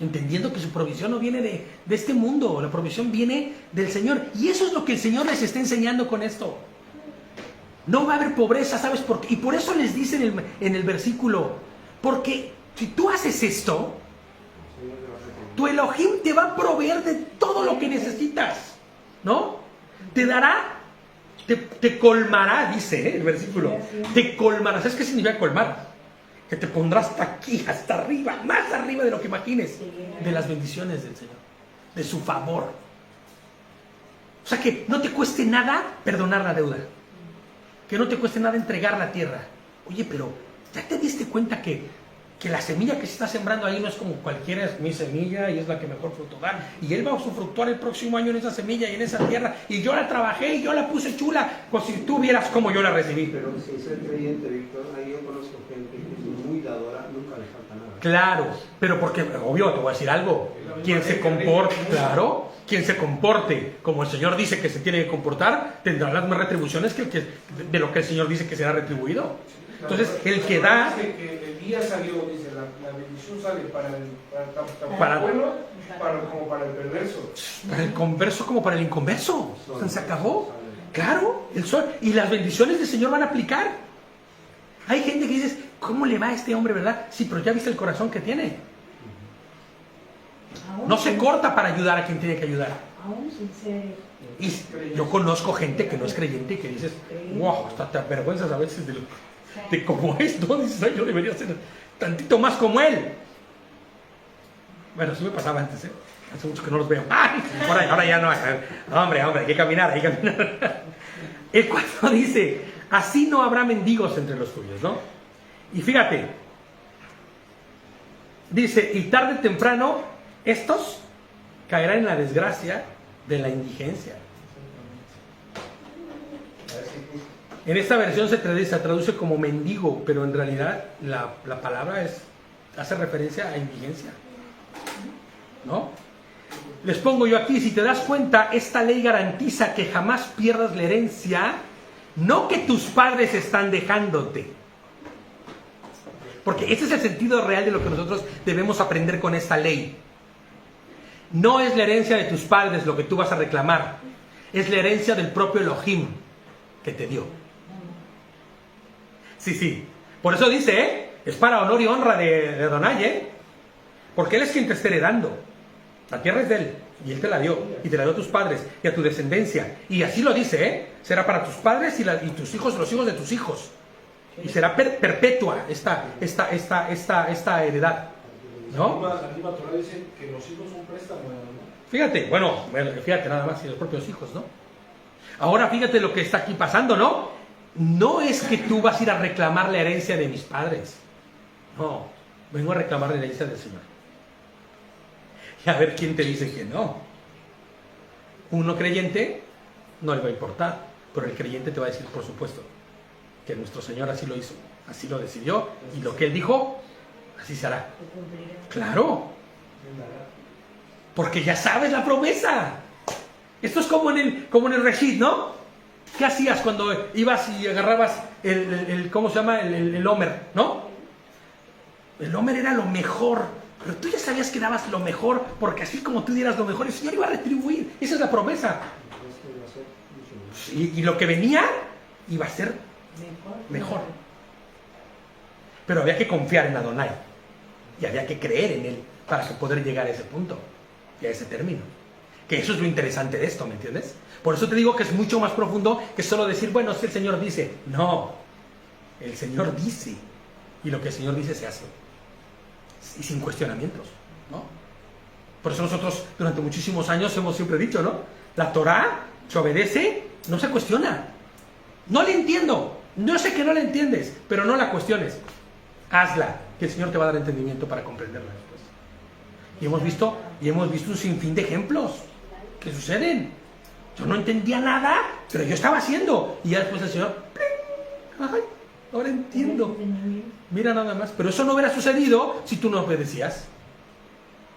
Entendiendo que su provisión no viene de este mundo, la provisión viene del Señor. Y eso es lo que el Señor les está enseñando con esto. No va a haber pobreza, ¿sabes por qué? Y por eso les dice en el versículo, porque si tú haces esto, tu Elohim te va a proveer de todo lo que necesitas, ¿no? Te dará, te colmará, dice el versículo, te colmará. ¿Sabes qué significa colmar? Que te pondrá hasta aquí, hasta arriba, más arriba de lo que imagines, de las bendiciones del Señor, de su favor. O sea, que no te cueste nada perdonar la deuda, que no te cueste nada entregar la tierra. Oye, pero ¿ya te diste cuenta que la semilla que se está sembrando ahí no es como cualquiera? Es mi semilla y es la que mejor fruto da, y él va a usufructuar el próximo año en esa semilla y en esa tierra, y yo la trabajé y yo la puse chula, pues si tú vieras cómo yo la recibí. Pero sin ser creyente, Víctor, ahí yo conozco gente que es muy dadora, nunca le falta nada. Claro, pero porque, obvio, te voy a decir algo, quien se comporte, claro, quien se comporte como el Señor dice que se tiene que comportar, tendrá las mismas retribuciones de lo que el Señor dice que será retribuido. Entonces, el que da... El día salió, dice, la bendición sale para Para- el bueno como para el perverso. Para el converso como para el inconverso. O sea, se acabó. Claro, el sol. Y las bendiciones del Señor van a aplicar. Hay gente que dice, ¿cómo le va a este hombre, verdad? Sí, pero ya viste el corazón que tiene. No se corta para ayudar a quien tiene que ayudar. Aún sin ser. Y yo conozco gente que no es creyente y que dices, wow, hasta te avergüenzas a veces de cómo es, ¿no? Dices, ay, yo debería ser tantito más como él. Bueno, sí me pasaba antes, ¿eh? Hace mucho que no los veo. ¡Ay! Ahora ya no. Hombre, hay que caminar, hay que caminar. El 4 dice, así no habrá mendigos entre los tuyos, ¿no? Y fíjate, dice, y tarde o temprano, estos caerán en la desgracia de la indigencia. En esta versión se traduce como mendigo, pero en realidad la palabra hace referencia a indigencia, ¿no? Les pongo yo aquí, si te das cuenta, esta ley garantiza que jamás pierdas la herencia, no que tus padres están dejándote. Porque ese es el sentido real de lo que nosotros debemos aprender con esta ley. No es la herencia de tus padres lo que tú vas a reclamar, es la herencia del propio Elohim que te dio. Sí. Por eso dice, es para honor y honra de Adonai, porque él es quien te está heredando. La tierra es de él, y él te la dio, y te la dio a tus padres, y a tu descendencia. Y así lo dice, será para tus padres y tus hijos, los hijos de tus hijos. Y será perpetua esta heredad, ¿no? La misma Torah dice que los hijos son préstamos, ¿no? Fíjate nada más, y los propios hijos, ¿no? Ahora fíjate lo que está aquí pasando, ¿no? No es que tú vas a ir a reclamar la herencia de mis padres. No, vengo a reclamar la herencia del Señor. Y a ver quién te dice que no. Un no creyente no le va a importar, pero el creyente te va a decir, por supuesto, que nuestro Señor así lo hizo, así lo decidió, y lo que Él dijo, así se hará. Claro, porque ya sabes la promesa. Esto es como en el Reshit, ¿no? ¿Qué hacías cuando ibas y agarrabas ¿cómo se llama? El Homer, ¿no? El Homer era lo mejor, pero tú ya sabías que dabas lo mejor, porque así como tú dieras lo mejor, el Señor iba a retribuir. Esa es la promesa. Y lo que venía iba a ser mejor. Pero había que confiar en Adonai. Y había que creer en Él para que poder llegar a ese punto y a ese término. Que eso es lo interesante de esto, ¿me entiendes? Por eso te digo que es mucho más profundo que solo decir, bueno, si el Señor dice. No, el Señor dice. Y lo que el Señor dice se hace. Y sin cuestionamientos, ¿no? Por eso nosotros durante muchísimos años hemos siempre dicho, ¿no? La Torah se obedece, no se cuestiona. No la entiendo. No sé que no la entiendes, pero no la cuestiones. Hazla, que el Señor te va a dar entendimiento para comprenderla después. Y hemos visto un sinfín de ejemplos que suceden. Yo no entendía nada, pero yo estaba haciendo. Y ya después el Señor, ¡pling! ¡Ay! Ahora entiendo. Mira nada más. Pero eso no hubiera sucedido si tú no obedecías.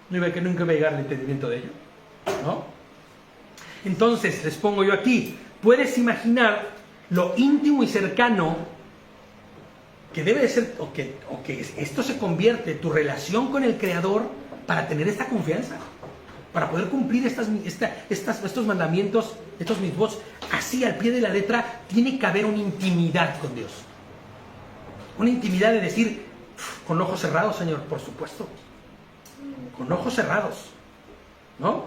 No iba que nunca iba a llegar el entendimiento de ello, ¿no? Entonces, les pongo yo aquí. Puedes imaginar lo íntimo y cercano que debe de ser, o que esto se convierte, tu relación con el Creador, para tener esta confianza, para poder cumplir estos mandamientos, estos mitzvot, así al pie de la letra. Tiene que haber una intimidad con Dios. Una intimidad de decir, con ojos cerrados, Señor, por supuesto. Con ojos cerrados, ¿no?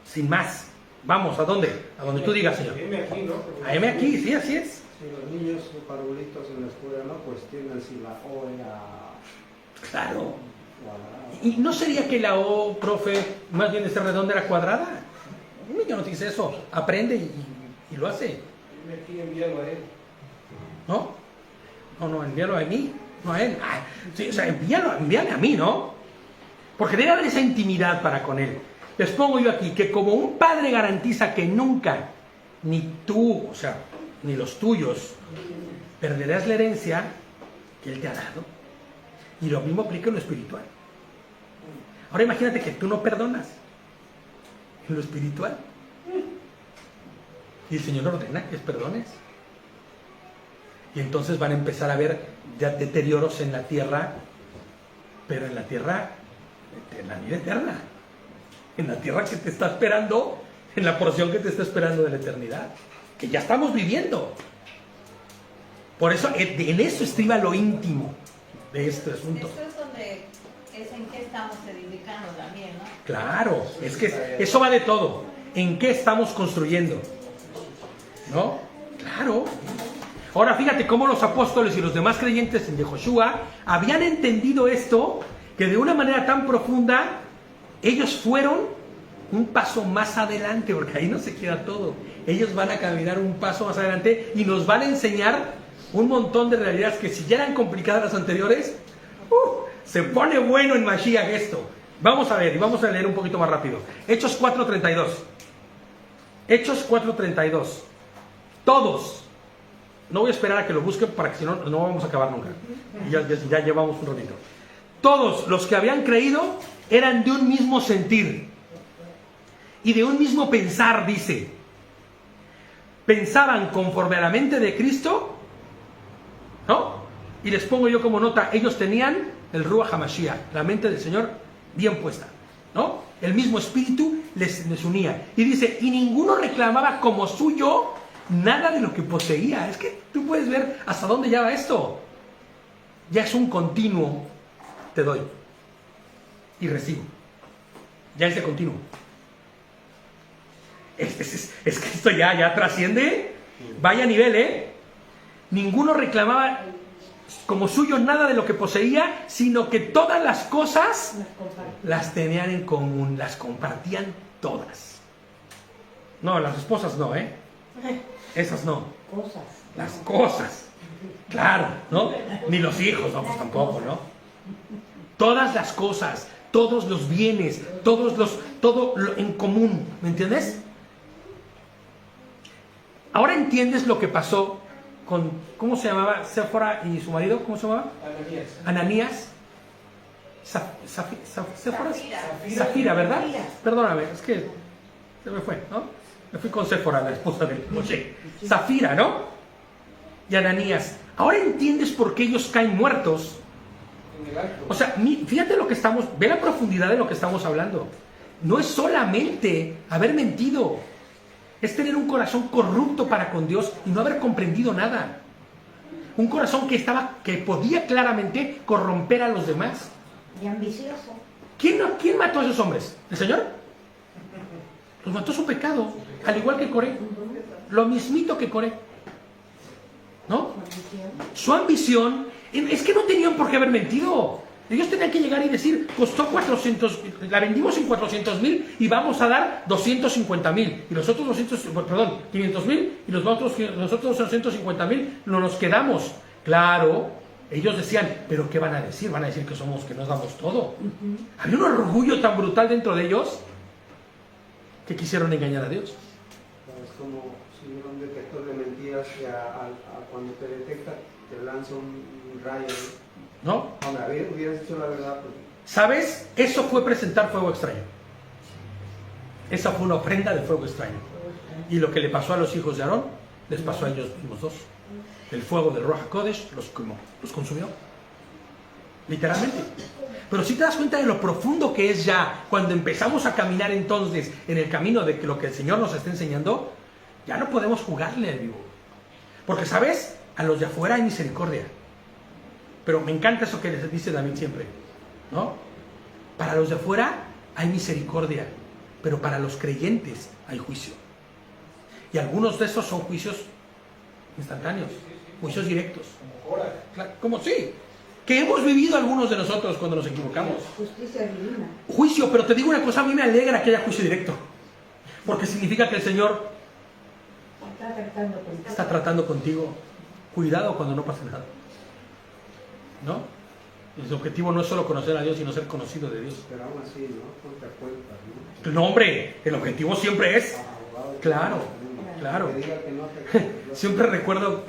Sin más. Vamos, ¿a dónde? A donde tú digas, Señor. M aquí, ¿no? A M aquí, sí, así es. Si los niños parvulitos en la escuela no cuestionan si la O era Claro. cuadrada. ¿Y no sería que la O, profe, más bien de ser redonda era cuadrada? Un niño no te dice eso. Aprende y lo hace. M aquí, envíalo a él. ¿No? No, envíalo a mí, no a él. Ah, sí, o sea, envíame a mí, ¿no? Porque debe haber esa intimidad para con él. Les pongo yo aquí que como un padre garantiza que nunca, ni tú, o sea, ni los tuyos, perderás la herencia que él te ha dado. Y lo mismo aplica en lo espiritual. Ahora imagínate que tú no perdonas en lo espiritual. Y el Señor ordena que perdones. Y entonces van a empezar a haber ya deterioros en la tierra, pero en la tierra, en la vida eterna. En la tierra que te está esperando, en la porción que te está esperando de la eternidad, que ya estamos viviendo. Por eso, en eso estriba lo íntimo de este asunto. Esto es donde es en qué estamos edificando también, ¿no? Claro, es que eso va de todo. ¿En qué estamos construyendo? ¿No? Claro. Ahora fíjate cómo los apóstoles y los demás creyentes en Yehoshua habían entendido esto, que de una manera tan profunda ellos fueron un paso más adelante, porque ahí no se queda todo. Ellos van a caminar un paso más adelante y nos van a enseñar un montón de realidades que si ya eran complicadas las anteriores, se pone bueno en Mashiach esto. Vamos a ver y vamos a leer un poquito más rápido. Hechos 4:32. Hechos 4:32. Todos. No voy a esperar a que lo busquen para que si no, no vamos a acabar nunca. Ya llevamos un ratito. Todos los que habían creído eran de un mismo sentir y de un mismo pensar, dice. Pensaban conforme a la mente de Cristo, ¿no? Y les pongo yo como nota, ellos tenían el Ruach HaMashiach, la mente del Señor bien puesta, ¿no? El mismo espíritu les unía. Y dice, y ninguno reclamaba como suyo nada de lo que poseía. Es que tú puedes ver hasta dónde ya va esto. Ya es un continuo, te doy y recibo. Ya es de continuo. Es que esto ya trasciende. Vaya nivel, ¿eh? Ninguno reclamaba como suyo nada de lo que poseía, sino que todas las cosas las tenían en común, las compartían todas. No, las esposas no, ¿eh? Esas no. Cosas. Las cosas. Claro, ¿no? Ni los hijos, no, pues tampoco, ¿no? Todas las cosas, todos los bienes, todo lo en común, ¿me entiendes? Ahora entiendes lo que pasó con, ¿cómo se llamaba? Séfora y su marido, ¿cómo se llamaba? Ananías. Zafira, ¿verdad? Zafira. Perdóname, es que se me fue, ¿no? Me fui con Séfora, la esposa de Moshe. Zafira, ¿no? Y Ananías. Ahora entiendes por qué ellos caen muertos. O sea, fíjate lo que estamos, ve la profundidad de lo que estamos hablando. No es solamente haber mentido, es tener un corazón corrupto para con Dios y no haber comprendido nada. Un corazón que podía claramente corromper a los demás. Y ambicioso. ¿Quién mató a esos hombres? ¿El Señor? Los mató su pecado, al igual que Coré. Lo mismito que Coré. ¿No? Su ambición, es que no tenían por qué haber mentido. Ellos tenían que llegar y decir, costó 400, la vendimos en 400,000 y vamos a dar 250,000. Y los otros 500,000 y los otros 250,000 no nos quedamos. Claro, ellos decían, pero ¿qué van a decir? Van a decir que nos damos todo. Había un orgullo tan brutal dentro de ellos que quisieron engañar a Dios. Es como si hubiera un detector de mentiras que cuando te detecta te lanza un rayo. ¿No? Hombre, hubieras dicho la verdad. Pues. ¿Sabes? Eso fue presentar fuego extraño. Esa fue una ofrenda de fuego extraño. Y lo que le pasó a los hijos de Aarón, les pasó a ellos mismos dos. El fuego del Ruach HaKodesh los consumió. Literalmente. Pero si te das cuenta de lo profundo que es ya, cuando empezamos a caminar entonces en el camino de lo que el Señor nos está enseñando, ya no podemos jugarle al vivo. Porque, ¿sabes? A los de afuera hay misericordia. Pero me encanta eso que les dice David siempre, ¿no? Para los de afuera hay misericordia, pero para los creyentes hay juicio. Y algunos de esos son juicios instantáneos, juicios directos. Como sí, que hemos vivido algunos de nosotros cuando nos equivocamos. Justicia divina. Juicio, pero te digo una cosa, a mí me alegra que haya juicio directo, porque significa que el Señor está tratando contigo. Cuidado cuando no pase nada, ¿no? Y su objetivo no es solo conocer a Dios, sino ser conocido de Dios. Pero aún así, ¿no? Ponte a cuentas, ¿no? No, hombre, el objetivo siempre es, claro. Que diga que no te... Siempre recuerdo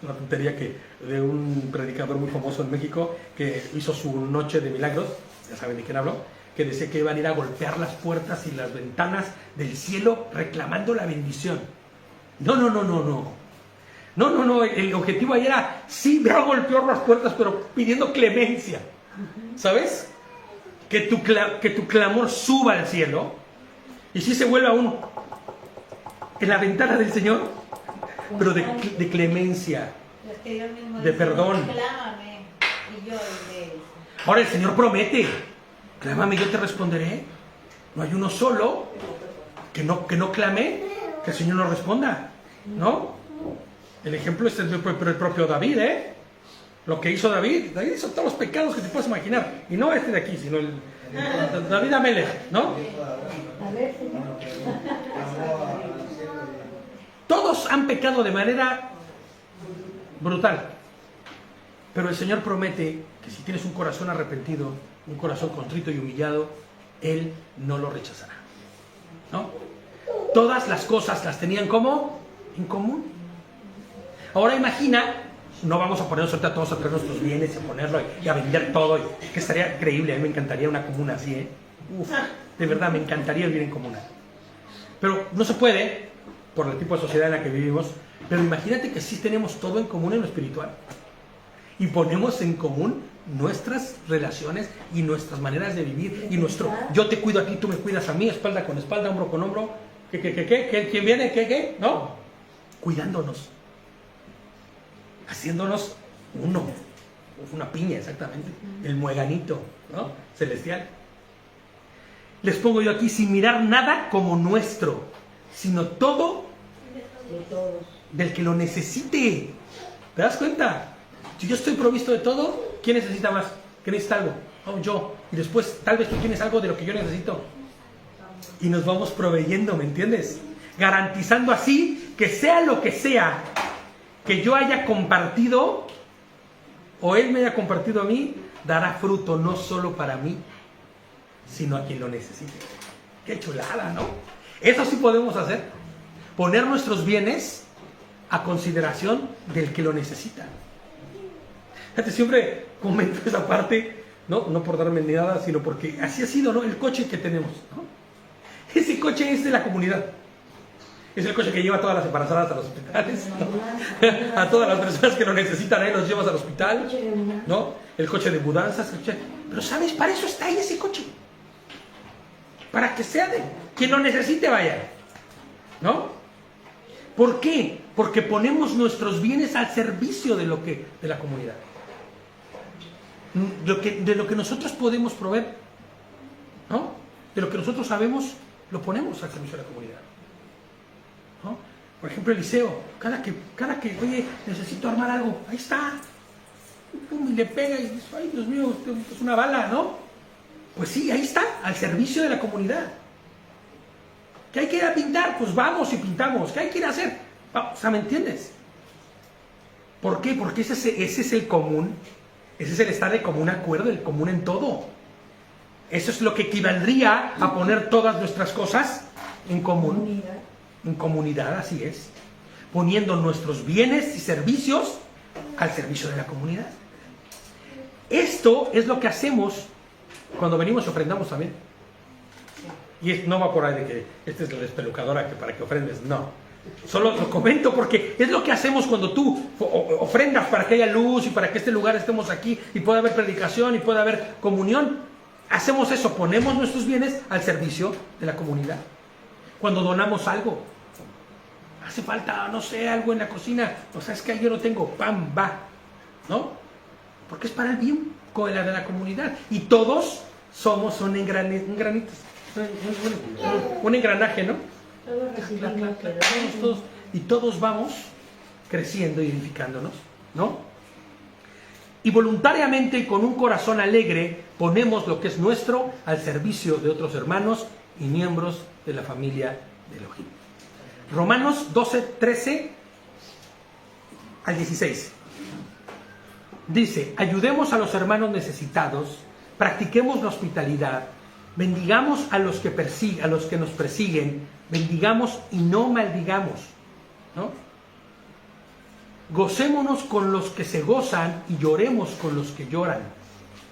una tontería de un predicador muy famoso en México que hizo su noche de milagros, ya saben de quién hablo, que decía que iban a ir a golpear las puertas y las ventanas del cielo reclamando la bendición. No, el objetivo ahí era, sí, ve a golpear las puertas, pero pidiendo clemencia, ¿sabes? Que tu clamor suba al cielo, y sí se vuelva uno en la ventana del Señor, pero de clemencia, Es que Dios mismo de dice, perdón. Clámame, y yo iré. Ahora el Señor promete, clámame y yo te responderé. No hay uno solo que no clame, que el Señor no responda, ¿no? El ejemplo es el propio David, ¿eh? Lo que hizo David hizo todos los pecados que te puedes imaginar. Y no este de aquí, sino el David Amelech, ¿no? A ver, señor. Todos han pecado de manera brutal. Pero el Señor promete que si tienes un corazón arrepentido, un corazón contrito y humillado, Él no lo rechazará, ¿no? Todas las cosas las tenían como en común. Ahora imagina, no vamos a ponernos ahorita todos a traer nuestros bienes y a ponerlo y a vender todo, que estaría increíble. A mí me encantaría una comuna así, ¿eh? Uf, de verdad me encantaría vivir en comuna. Pero no se puede, por el tipo de sociedad en la que vivimos. Pero imagínate que sí tenemos todo en común en lo espiritual. Y ponemos en común nuestras relaciones y nuestras maneras de vivir. Y yo te cuido a ti, tú me cuidas a mí, espalda con espalda, hombro con hombro. ¿Quién viene? ¿Qué? ¿No? Cuidándonos. Haciéndonos uno. Una piña, exactamente. El mueganito, ¿no? Celestial. Les pongo yo aquí, sin mirar nada como nuestro, sino todo De todos. del que lo necesite. ¿Te das cuenta? Si yo estoy provisto de todo, ¿quién necesita más? ¿Quién necesita algo? Oh, yo. Y después, tal vez tú tienes algo de lo que yo necesito. Y nos vamos proveyendo, ¿me entiendes? Garantizando así que sea lo que sea que yo haya compartido, o Él me haya compartido a mí, dará fruto no solo para mí, sino a quien lo necesite. ¡Qué chulada!, ¿no? Eso sí podemos hacer. poner nuestros bienes a consideración del que lo necesita. Fíjate, siempre comento esa parte, no por darme ni nada, sino porque así ha sido, ¿no? El coche que tenemos, ¿no? Ese coche es de la comunidad. Es el coche que lleva a todas las embarazadas a los hospitales, ¿no? A todas las personas que lo necesitan, ahí los llevas al hospital, ¿no? El coche de mudanzas, pero ¿sabes? Para eso está ahí ese coche. Para que sea de quien lo necesite, vaya, ¿no? ¿Por qué? Porque ponemos nuestros bienes al servicio de la comunidad. De lo que nosotros podemos proveer, ¿no? De lo que nosotros sabemos, lo ponemos al servicio de la comunidad, ¿no? Por ejemplo, Eliseo, cada que, oye, necesito armar algo, ahí está, pum, y le pega y dice, ay, Dios mío, es una bala, ¿no? Pues sí, ahí está, al servicio de la comunidad. ¿Qué hay que ir a pintar? Pues vamos y pintamos. ¿Qué hay que ir a hacer? O sea, ¿me entiendes? ¿Por qué? Porque ese es el común, ese es el estar de común acuerdo, el común en todo. Eso es lo que equivaldría a poner todas nuestras cosas en común. En comunidad, así es. Poniendo nuestros bienes y servicios al servicio de la comunidad. Esto es lo que hacemos cuando venimos y ofrendamos también. Y no va por ahí de que esta es la despelucadora que para que ofrendes, no. Solo lo comento porque es lo que hacemos cuando tú ofrendas para que haya luz y para que este lugar estemos aquí y pueda haber predicación y pueda haber comunión. Hacemos eso, ponemos nuestros bienes al servicio de la comunidad. Cuando donamos algo, hace falta, no sé, algo en la cocina, o sea, es que yo no tengo, pam, va, ¿no? Porque es para el bien de la comunidad. Y todos son engranitos, un engranaje, ¿no? Todos recibimos, pero Todos, y todos vamos creciendo y edificándonos, ¿no? Y voluntariamente y con un corazón alegre ponemos lo que es nuestro al servicio de otros hermanos y miembros de la familia de Elohim. Romanos 12, 13 al 16. Dice, ayudemos a los hermanos necesitados, practiquemos la hospitalidad, bendigamos a los que nos persiguen, bendigamos y no maldigamos, ¿no? Gocémonos con los que se gozan y lloremos con los que lloran,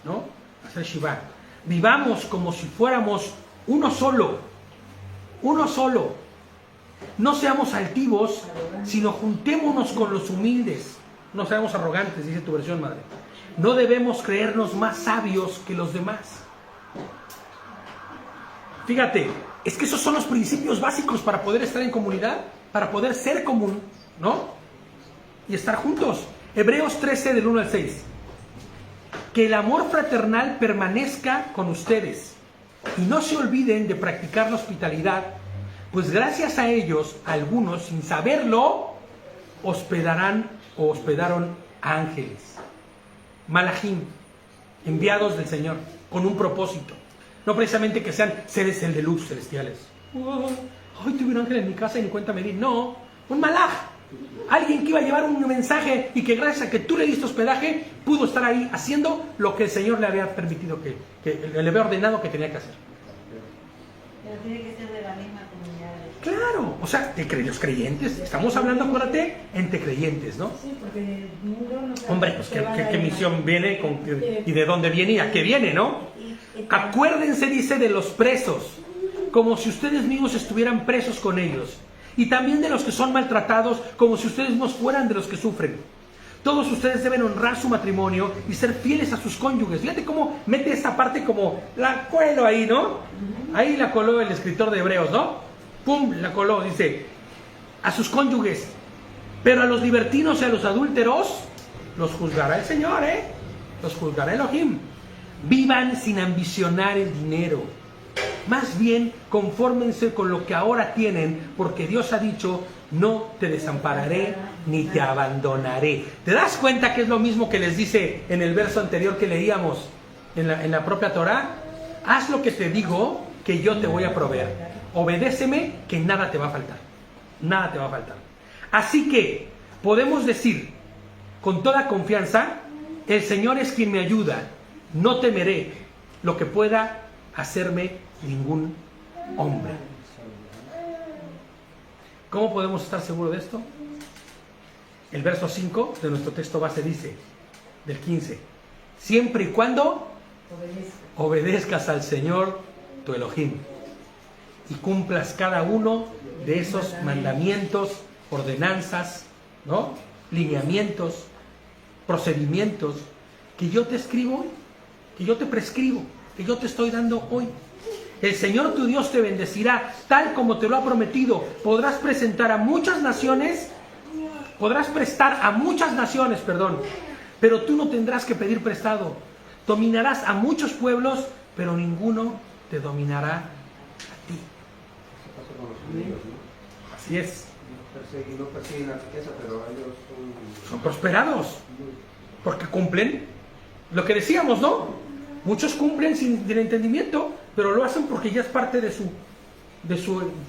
¿no? Hacer Shiva. Vivamos como si fuéramos uno solo. No seamos altivos, sino juntémonos con los humildes. No seamos arrogantes, dice tu versión, madre. No debemos creernos más sabios que los demás. Fíjate, es que esos son los principios básicos para poder estar en comunidad, para poder ser común, ¿no? Y estar juntos. Hebreos 13, del 1 al 6. Que el amor fraternal permanezca con ustedes y no se olviden de practicar la hospitalidad, pues gracias a ellos, algunos, sin saberlo, hospedaron a ángeles, malajim, enviados del Señor, con un propósito. No precisamente que sean seres de luz celestiales. Ay, tuve un ángel en mi casa y ni cuenta me di. No, un malaj. Alguien que iba a llevar un mensaje y que gracias a que tú le diste hospedaje, pudo estar ahí haciendo lo que el Señor le había permitido, que le había ordenado que tenía que hacer. Pero tiene que ser de la misma comunidad. Claro, o sea, de los creyentes. Estamos hablando, acuérdate, entre creyentes, ¿no? sí, porque el mundo no sabe. Hombre, pues qué misión viene y de dónde viene y a qué viene, ¿no? Acuérdense, dice, de los presos, como si ustedes mismos estuvieran presos con ellos. Y también de los que son maltratados, como si ustedes mismos fueran de los que sufren. Todos ustedes deben honrar su matrimonio y ser fieles a sus cónyuges. Fíjate cómo mete esta parte como la cuelo ahí, ¿no? Ahí la coló el escritor de Hebreos, ¿no? Pum, la coló, dice, a sus cónyuges. Pero a los libertinos y a los adúlteros los juzgará el Señor, ¿eh? Los juzgará Elohim. Vivan sin ambicionar el dinero. Más bien, confórmense con lo que ahora tienen, porque Dios ha dicho, no te desampararé ni te abandonaré. ¿Te das cuenta que es lo mismo que les dice en el verso anterior que leíamos en la propia Torá? Haz lo que te digo, que yo te voy a proveer. Obedéceme, que nada te va a faltar. Nada te va a faltar. Así que podemos decir con toda confianza, el Señor es quien me ayuda. No temeré lo que pueda hacerme ningún hombre. ¿Cómo podemos estar seguros de esto? El verso 5 de nuestro texto base dice, del 15, siempre y cuando obedezcas al Señor tu Elohim y cumplas cada uno de esos mandamientos, ordenanzas, ¿no? Lineamientos, procedimientos que yo te escribo hoy, que yo te prescribo, que yo te estoy dando hoy. El Señor tu Dios te bendecirá tal como te lo ha prometido. Podrás prestar a muchas naciones, pero tú no tendrás que pedir prestado. Dominarás a muchos pueblos, pero ninguno te dominará a ti. Eso pasa con los judíos, ¿no? Así es. No persiguen la riqueza, pero ellos Son prosperados, porque cumplen lo que decíamos, ¿no? Muchos cumplen sin entendimiento, pero lo hacen porque ya es parte de su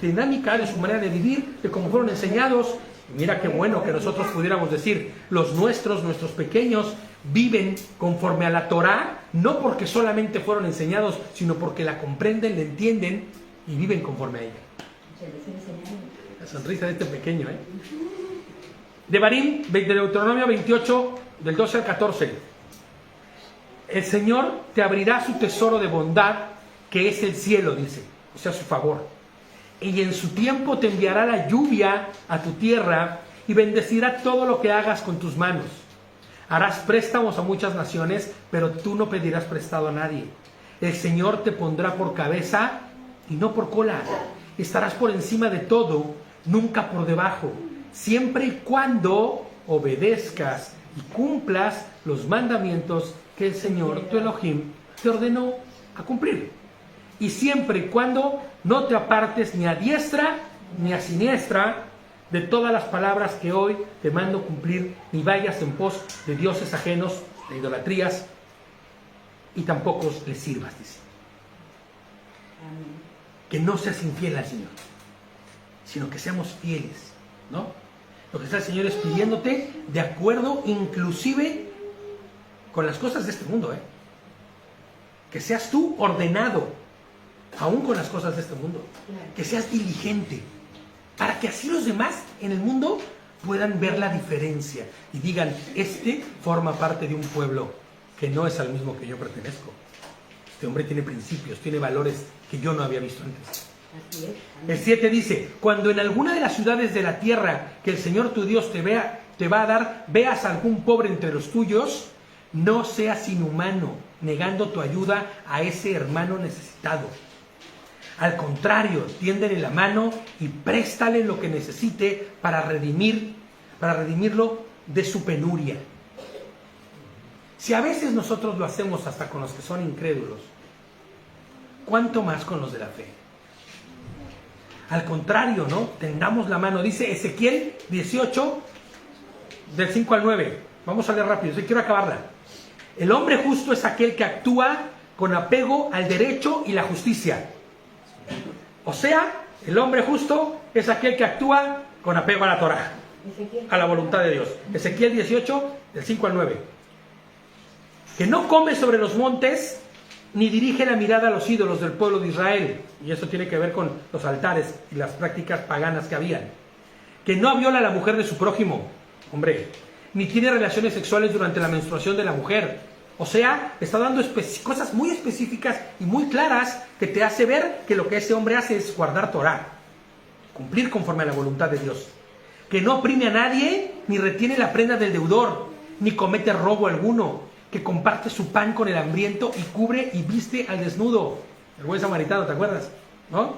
dinámica, de su manera de vivir, de cómo fueron enseñados. Mira qué bueno que nosotros pudiéramos decir, nuestros pequeños viven conforme a la Torá, no porque solamente fueron enseñados, sino porque la comprenden, la entienden y viven conforme a ella. La sonrisa de este pequeño, ¿eh? Devarim, de Deuteronomio 28, del 12 al 14. El Señor te abrirá su tesoro de bondad, que es el cielo, dice, o sea, su favor. Y en su tiempo te enviará la lluvia a tu tierra y bendecirá todo lo que hagas con tus manos. Harás préstamos a muchas naciones, pero tú no pedirás prestado a nadie. El Señor te pondrá por cabeza y no por cola. Estarás por encima de todo, nunca por debajo, siempre y cuando obedezcas y cumplas los mandamientos que el Señor, tu Elohim, te ordenó a cumplir. Y siempre y cuando no te apartes ni a diestra ni a siniestra de todas las palabras que hoy te mando cumplir, ni vayas en pos de dioses ajenos, de idolatrías, y tampoco les sirvas, dice. Que no seas infiel al Señor, sino que seamos fieles, ¿no? Lo que está el Señor es pidiéndote de acuerdo inclusive con las cosas de este mundo, ¿eh? Que seas tú ordenado, aún con las cosas de este mundo. Que seas diligente, para que así los demás en el mundo puedan ver la diferencia y digan, este forma parte de un pueblo que no es al mismo que yo pertenezco. Este hombre tiene principios, tiene valores que yo no había visto antes. El 7 dice, cuando en alguna de las ciudades de la tierra que el Señor tu Dios te va a dar, veas a algún pobre entre los tuyos, no seas inhumano, negando tu ayuda a ese hermano necesitado. Al contrario, tiéndele la mano y préstale lo que necesite para redimirlo de su penuria. Si a veces nosotros lo hacemos hasta con los que son incrédulos, ¿cuánto más con los de la fe? Al contrario, ¿no? Tendamos la mano. Dice Ezequiel 18, del 5 al 9. Vamos a leer rápido, quiero acabarla. El hombre justo es aquel que actúa con apego al derecho y la justicia. O sea, el hombre justo es aquel que actúa con apego a la Torá, a la voluntad de Dios. Ezequiel 18, del 5 al 9. Que no come sobre los montes, ni dirige la mirada a los ídolos del pueblo de Israel. Y eso tiene que ver con los altares y las prácticas paganas que habían. Que no viola a la mujer de su prójimo, hombre, ni tiene relaciones sexuales durante la menstruación de la mujer. O sea, está dando cosas muy específicas y muy claras que te hace ver que lo que ese hombre hace es guardar Torá, cumplir conforme a la voluntad de Dios. Que no oprime a nadie, ni retiene la prenda del deudor, ni comete robo alguno. Que comparte su pan con el hambriento y cubre y viste al desnudo. El buen samaritano, ¿te acuerdas? ¿No?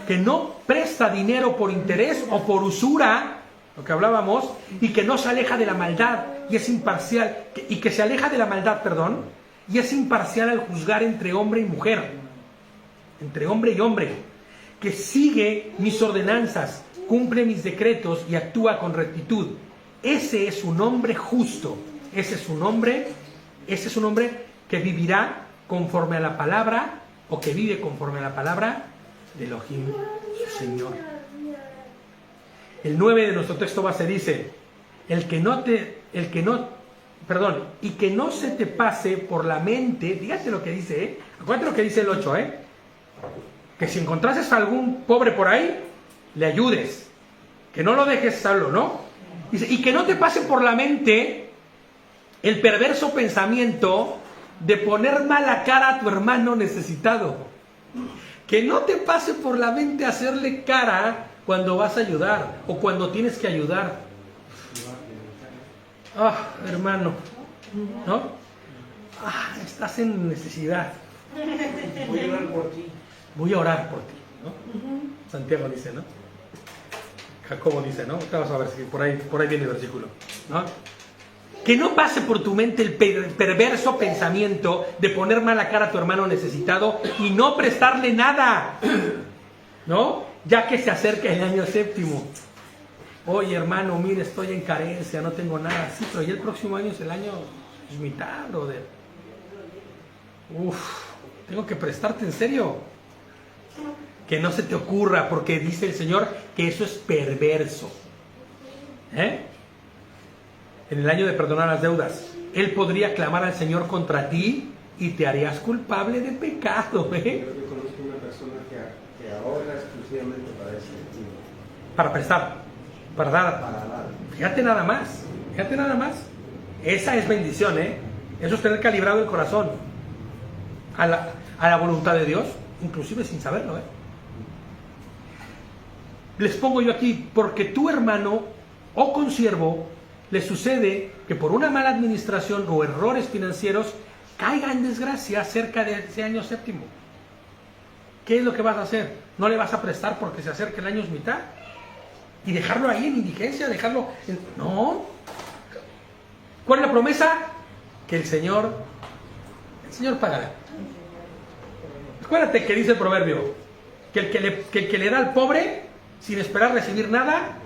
Que no presta dinero por interés o por usura, lo que hablábamos, y que no se aleja de la maldad y es imparcial, y que se aleja de la maldad, perdón, y es imparcial al juzgar entre hombre y mujer, entre hombre y hombre, que sigue mis ordenanzas, cumple mis decretos y actúa con rectitud. Ese es un hombre justo. Ese es un hombre que vivirá conforme a la palabra, o que vive conforme a la palabra de Elohim, su Señor. El 9 de nuestro texto base dice, y que no se te pase por la mente, fíjate lo que dice, acuérdate lo que dice el 8, que si encontrases a algún pobre por ahí, le ayudes, Que no lo dejes solo, ¿no? Dice, y que no te pase por la mente el perverso pensamiento de poner mala cara a tu hermano necesitado. Que no te pase por la mente hacerle cara cuando vas a ayudar o cuando tienes que ayudar. Ah, hermano, ¿no? Ah, estás en necesidad. Voy a orar por ti. Voy a orar por ti, ¿no? Santiago dice, ¿no? Jacobo dice, ¿no? Vamos a ver si por ahí viene el versículo, ¿no? Que no pase por tu mente el perverso pensamiento de poner mala cara a tu hermano necesitado y no prestarle nada, ¿no? Ya que se acerca el año séptimo. Oye, hermano, mire, estoy en carencia, no tengo nada. Sí, pero ya el próximo año es el año mitad, brother. Uf, tengo que prestarte en serio. Que no se te ocurra, porque dice el Señor que eso es perverso. En el año de perdonar las deudas, Él podría clamar al Señor contra ti y te harías culpable de pecado. Yo conozco una persona que ahorra exclusivamente para ese motivo. Para prestar, para dar. Para dar. Fíjate nada más, fíjate nada más. Esa es bendición, ¿eh? Eso es tener calibrado el corazón a la voluntad de Dios, inclusive sin saberlo, ¿eh? Les pongo yo aquí, porque tu hermano o consiervo le sucede que por una mala administración o errores financieros caiga en desgracia cerca de ese año séptimo. ¿Qué es lo que vas a hacer? ¿No le vas a prestar porque se acerca el año mitad? ¿Y dejarlo ahí en indigencia? ¿Dejarlo en... No. ¿Cuál es la promesa? Que el Señor pagará. Acuérdate que dice el proverbio, que el que le da al pobre sin esperar recibir nada,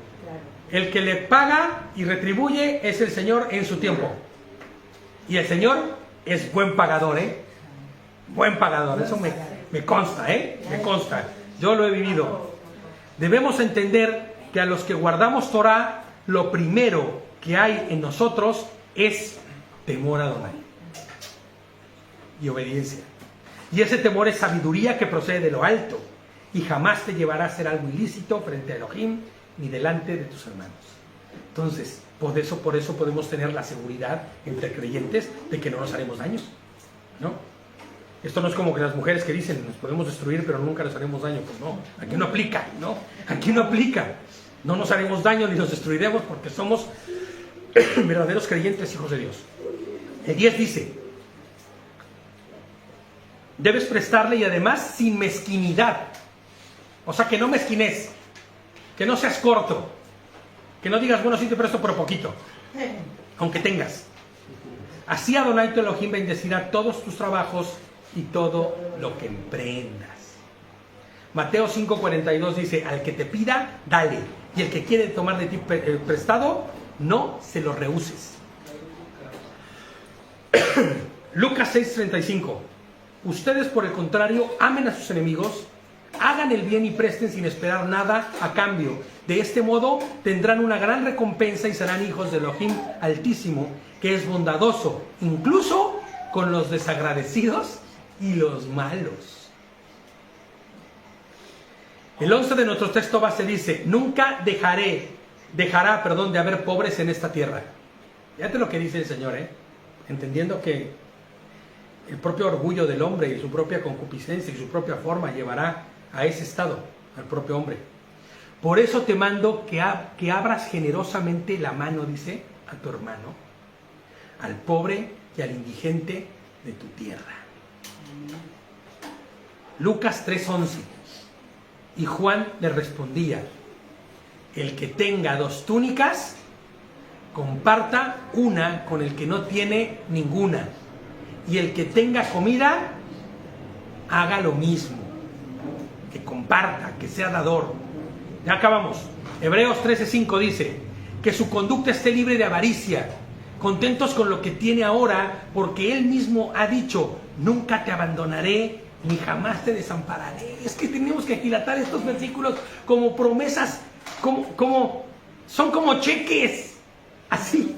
el que le paga y retribuye es el Señor en su tiempo. Y el Señor es buen pagador, ¿eh? Buen pagador, eso me consta, ¿eh? Me consta. Yo lo he vivido. Debemos entender que a los que guardamos Torah, lo primero que hay en nosotros es temor a Adonai y obediencia. Y ese temor es sabiduría que procede de lo alto y jamás te llevará a hacer algo ilícito frente a Elohim ni delante de tus hermanos. Entonces, por eso podemos tener la seguridad entre creyentes de que no nos haremos daño, ¿no? Esto no es como que las mujeres que dicen nos podemos destruir pero nunca nos haremos daño. Pues no, aquí no aplica, ¿no? Aquí no aplica. No nos haremos daño ni nos destruiremos porque somos verdaderos creyentes, hijos de Dios. El 10 dice, debes prestarle y además sin mezquinidad. O sea, que no mezquines, que no seas corto, que no digas, bueno, sí te presto pero poquito, aunque tengas. Así Adonai tu Elohim bendecirá todos tus trabajos y todo lo que emprendas. Mateo 5:42 dice, al que te pida, dale, y el que quiere tomar de ti prestado, no se lo rehuses. Lucas 6:35, ustedes por el contrario amen a sus enemigos, hagan el bien y presten sin esperar nada a cambio. De este modo tendrán una gran recompensa y serán hijos de Elohim Altísimo, que es bondadoso, incluso con los desagradecidos y los malos. El 11 de nuestro texto base dice, nunca dejará de haber pobres en esta tierra. Fíjate lo que dice el Señor, entendiendo que el propio orgullo del hombre y su propia concupiscencia y su propia forma llevará a ese estado, al propio hombre. Por eso te mando que abras generosamente la mano, dice, a tu hermano, al pobre y al indigente de tu tierra. Lucas 3:11. Y Juan le respondía, el que tenga 2 túnicas, comparta una con el que no tiene ninguna. Y el que tenga comida, haga lo mismo. Que comparta, que sea dador. Ya acabamos. Hebreos 13:5 dice, que su conducta esté libre de avaricia, contentos con lo que tiene ahora, porque Él mismo ha dicho, nunca te abandonaré, ni jamás te desampararé. Es que tenemos que aquilatar estos versículos como promesas, son como cheques, así,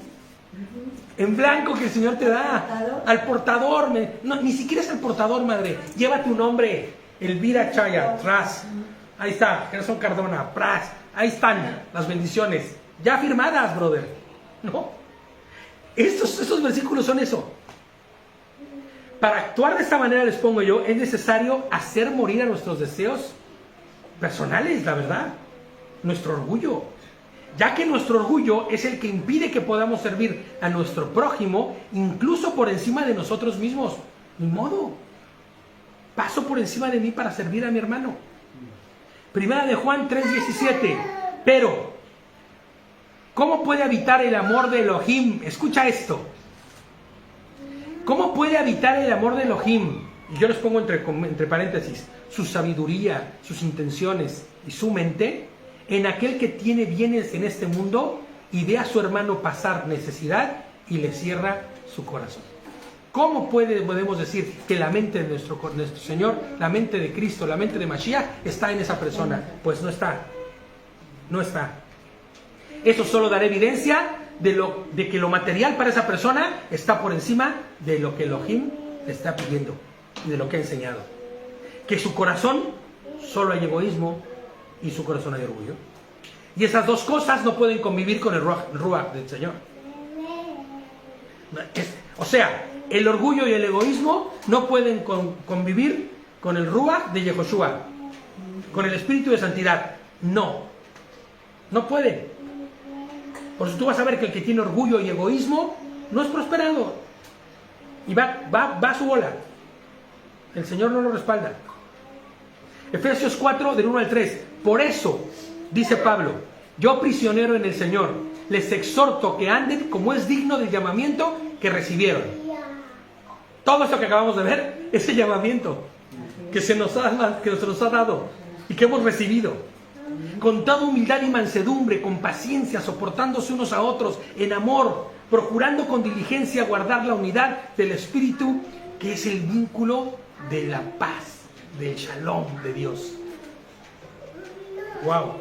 en blanco que el Señor te da. Al portador, ni siquiera es al portador, madre. Lleva tu nombre, Elvira Chaya, Pras. Ahí está, Gerson Cardona, Pras. ahí están las bendiciones, ya firmadas, brother. No. Estos versículos son eso. Para actuar de esta manera, les pongo yo, es necesario hacer morir a nuestros deseos personales, la verdad. Nuestro orgullo. Ya que nuestro orgullo es el que impide que podamos servir a nuestro prójimo, incluso por encima de nosotros mismos. Ni modo. Paso por encima de mí para servir a mi hermano. Primera de Juan 3:17. Pero, ¿cómo puede habitar el amor de Elohim? Escucha esto. ¿Cómo puede habitar el amor de Elohim? Y yo les pongo entre paréntesis, su sabiduría, sus intenciones y su mente, en aquel que tiene bienes en este mundo y ve a su hermano pasar necesidad y le cierra su corazón. ¿Cómo podemos decir que la mente de nuestro Señor, la mente de Cristo, la mente de Mashiach está en esa persona? Pues no está. No está. Eso solo dará evidencia de que lo material para esa persona está por encima de lo que Elohim le está pidiendo y de lo que ha enseñado. Que su corazón solo hay egoísmo y su corazón hay orgullo. Y esas dos cosas no pueden convivir con el Ruach del Señor. O sea, el orgullo y el egoísmo no pueden convivir con el Ruach de Yehoshua, con el Espíritu de Santidad. No pueden. Por eso tú vas a ver que el que tiene orgullo y egoísmo no es prosperado. Y va a su bola. El Señor no lo respalda. Efesios 4, del 1 al 3. Por eso, dice Pablo, yo prisionero en el Señor, les exhorto que anden como es digno del llamamiento que recibieron. Todo esto que acabamos de ver es el llamamiento que se nos ha dado y que hemos recibido. Con toda humildad y mansedumbre, con paciencia, soportándose unos a otros, en amor, procurando con diligencia guardar la unidad del Espíritu, que es el vínculo de la paz, del shalom de Dios. Wow.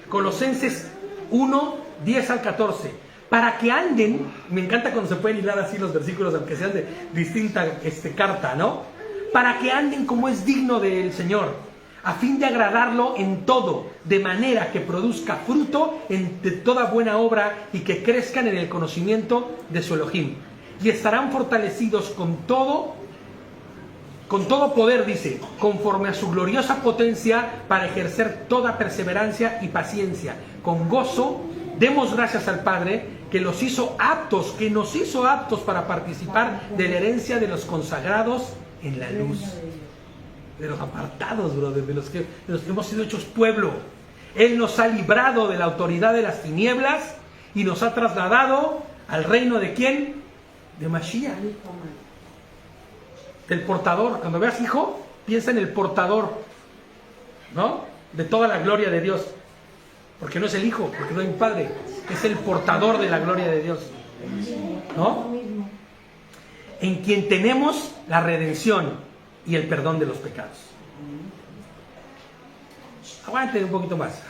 Colosenses 1, 10 al 14. Para que anden, me encanta cuando se pueden hilar así los versículos, aunque sean de distinta carta, ¿no? Para que anden como es digno del Señor, a fin de agradarlo en todo, de manera que produzca fruto de toda buena obra y que crezcan en el conocimiento de su Elohim. Y estarán fortalecidos con todo poder, dice, conforme a su gloriosa potencia, para ejercer toda perseverancia y paciencia. Con gozo, demos gracias al Padre, que nos hizo aptos para participar de la herencia de los consagrados en la luz. De los apartados, brother, de los que hemos sido hechos pueblo. Él nos ha librado de la autoridad de las tinieblas y nos ha trasladado al reino de ¿quién? De Mashiach. Del portador. Cuando veas hijo, piensa en el portador, ¿no? De toda la gloria de Dios. Porque no es el hijo, porque no hay un padre. Es el portador de la gloria de Dios, ¿no? En quien tenemos la redención y el perdón de los pecados. Aguanten un poquito más.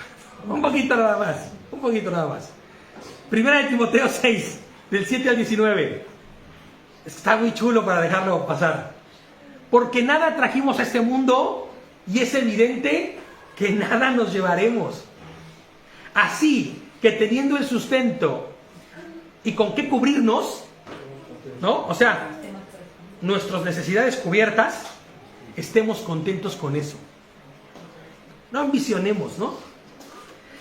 Un poquito nada más. Primera de Timoteo 6, del 7 al 19. Está muy chulo para dejarlo pasar. Porque nada trajimos a este mundo y es evidente que nada nos llevaremos. Así que teniendo el sustento y con qué cubrirnos, ¿no? O sea, nuestras necesidades cubiertas, estemos contentos con eso. No ambicionemos, ¿no?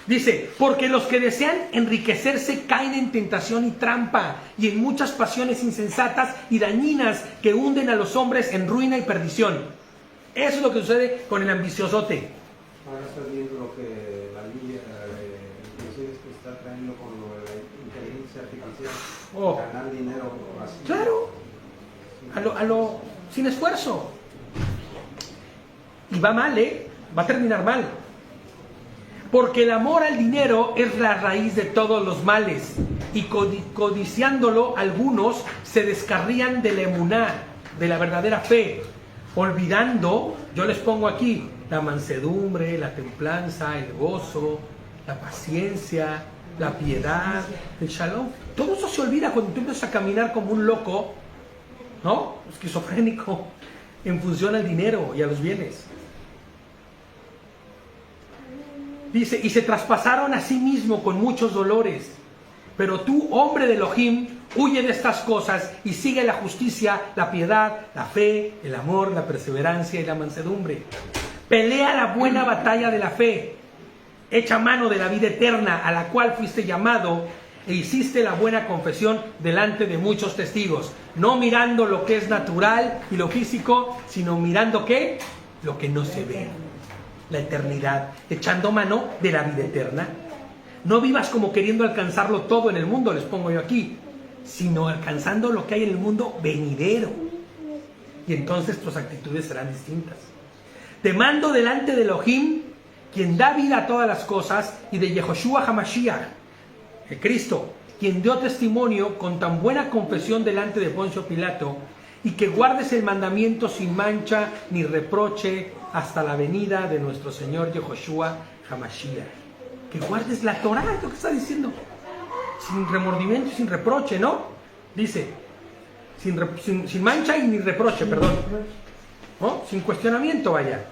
Dice, porque los que desean enriquecerse caen en tentación y trampa y en muchas pasiones insensatas y dañinas que hunden a los hombres en ruina y perdición. Eso es lo que sucede con el ambiciosote. Ahora estás viendo lo que la línea que está trayendo con lo de la inteligencia artificial. Ganar dinero así. Claro, sin esfuerzo. Y va mal, va a terminar mal. Porque el amor al dinero es la raíz de todos los males. Y codiciándolo, algunos se descarrían de la emuná, de la verdadera fe, olvidando, yo les pongo aquí, la mansedumbre, la templanza, el gozo, la paciencia, la piedad, el shalom. Todo eso se olvida cuando tú empiezas a caminar como un loco, ¿no? Esquizofrénico, en función al dinero y a los bienes. Dice, y se traspasaron a sí mismo con muchos dolores. Pero tú, hombre de Elohim, huye de estas cosas y sigue la justicia, la piedad, la fe, el amor, la perseverancia y la mansedumbre. Pelea la buena batalla de la fe. Echa mano de la vida eterna a la cual fuiste llamado e hiciste la buena confesión delante de muchos testigos. No mirando lo que es natural y lo físico, sino mirando ¿qué? Lo que no se ve. La eternidad. Echando mano de la vida eterna. No vivas como queriendo alcanzarlo todo en el mundo, les pongo yo aquí, sino alcanzando lo que hay en el mundo venidero. Y entonces tus actitudes serán distintas. Te mando delante de Elohim, quien da vida a todas las cosas, y de Yehoshua HaMashiach, el Cristo, quien dio testimonio con tan buena confesión delante de Poncio Pilato, y que guardes el mandamiento sin mancha ni reproche hasta la venida de nuestro Señor Yehoshua HaMashiach. Que guardes la Torah, es lo que está diciendo, sin remordimiento y sin reproche, ¿no? Dice, sin mancha y ni reproche, perdón, ¿no? Sin cuestionamiento, vaya.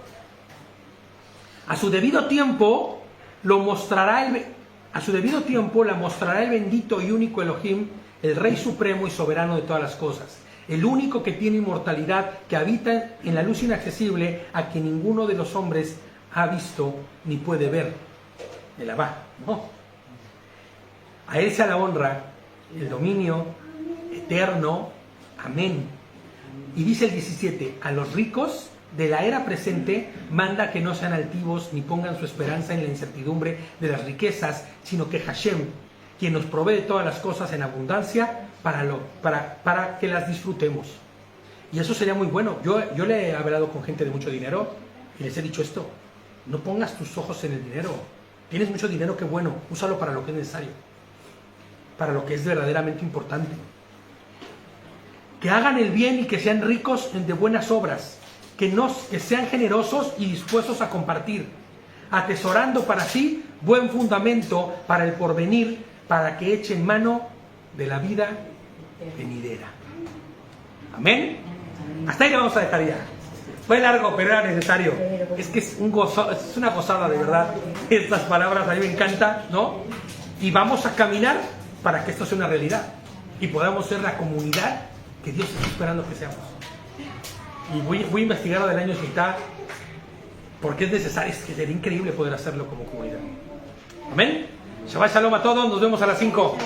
A su debido tiempo la mostrará el bendito y único Elohim, el Rey Supremo y Soberano de todas las cosas, el único que tiene inmortalidad, que habita en la luz inaccesible, a quien ninguno de los hombres ha visto ni puede ver. El Abba, no. A él sea la honra, el dominio eterno. Amén. Y dice el 17, a los ricos de la era presente manda que no sean altivos ni pongan su esperanza en la incertidumbre de las riquezas, sino que Hashem, quien nos provee todas las cosas en abundancia, para que las disfrutemos. Y eso sería muy bueno. Yo le he hablado con gente de mucho dinero y les he dicho esto: no pongas tus ojos en el dinero. Tienes mucho dinero, qué bueno, úsalo para lo que es necesario, para lo que es verdaderamente importante. Que hagan el bien y que sean ricos de buenas obras, que sean generosos y dispuestos a compartir, atesorando para sí buen fundamento para el porvenir, para que echen mano de la vida venidera. Amén. Hasta ahí le vamos a dejar ya. Fue largo, pero era necesario. Es que es una gozada, de verdad. Estas palabras a mí me encantan, ¿no? Y vamos a caminar para que esto sea una realidad y podamos ser la comunidad que Dios está esperando que seamos. Y voy a investigar lo del año Shmitá, porque es necesario, es que sería increíble poder hacerlo como comunidad. Amén. Shabbat Shalom a todos, nos vemos a las 5.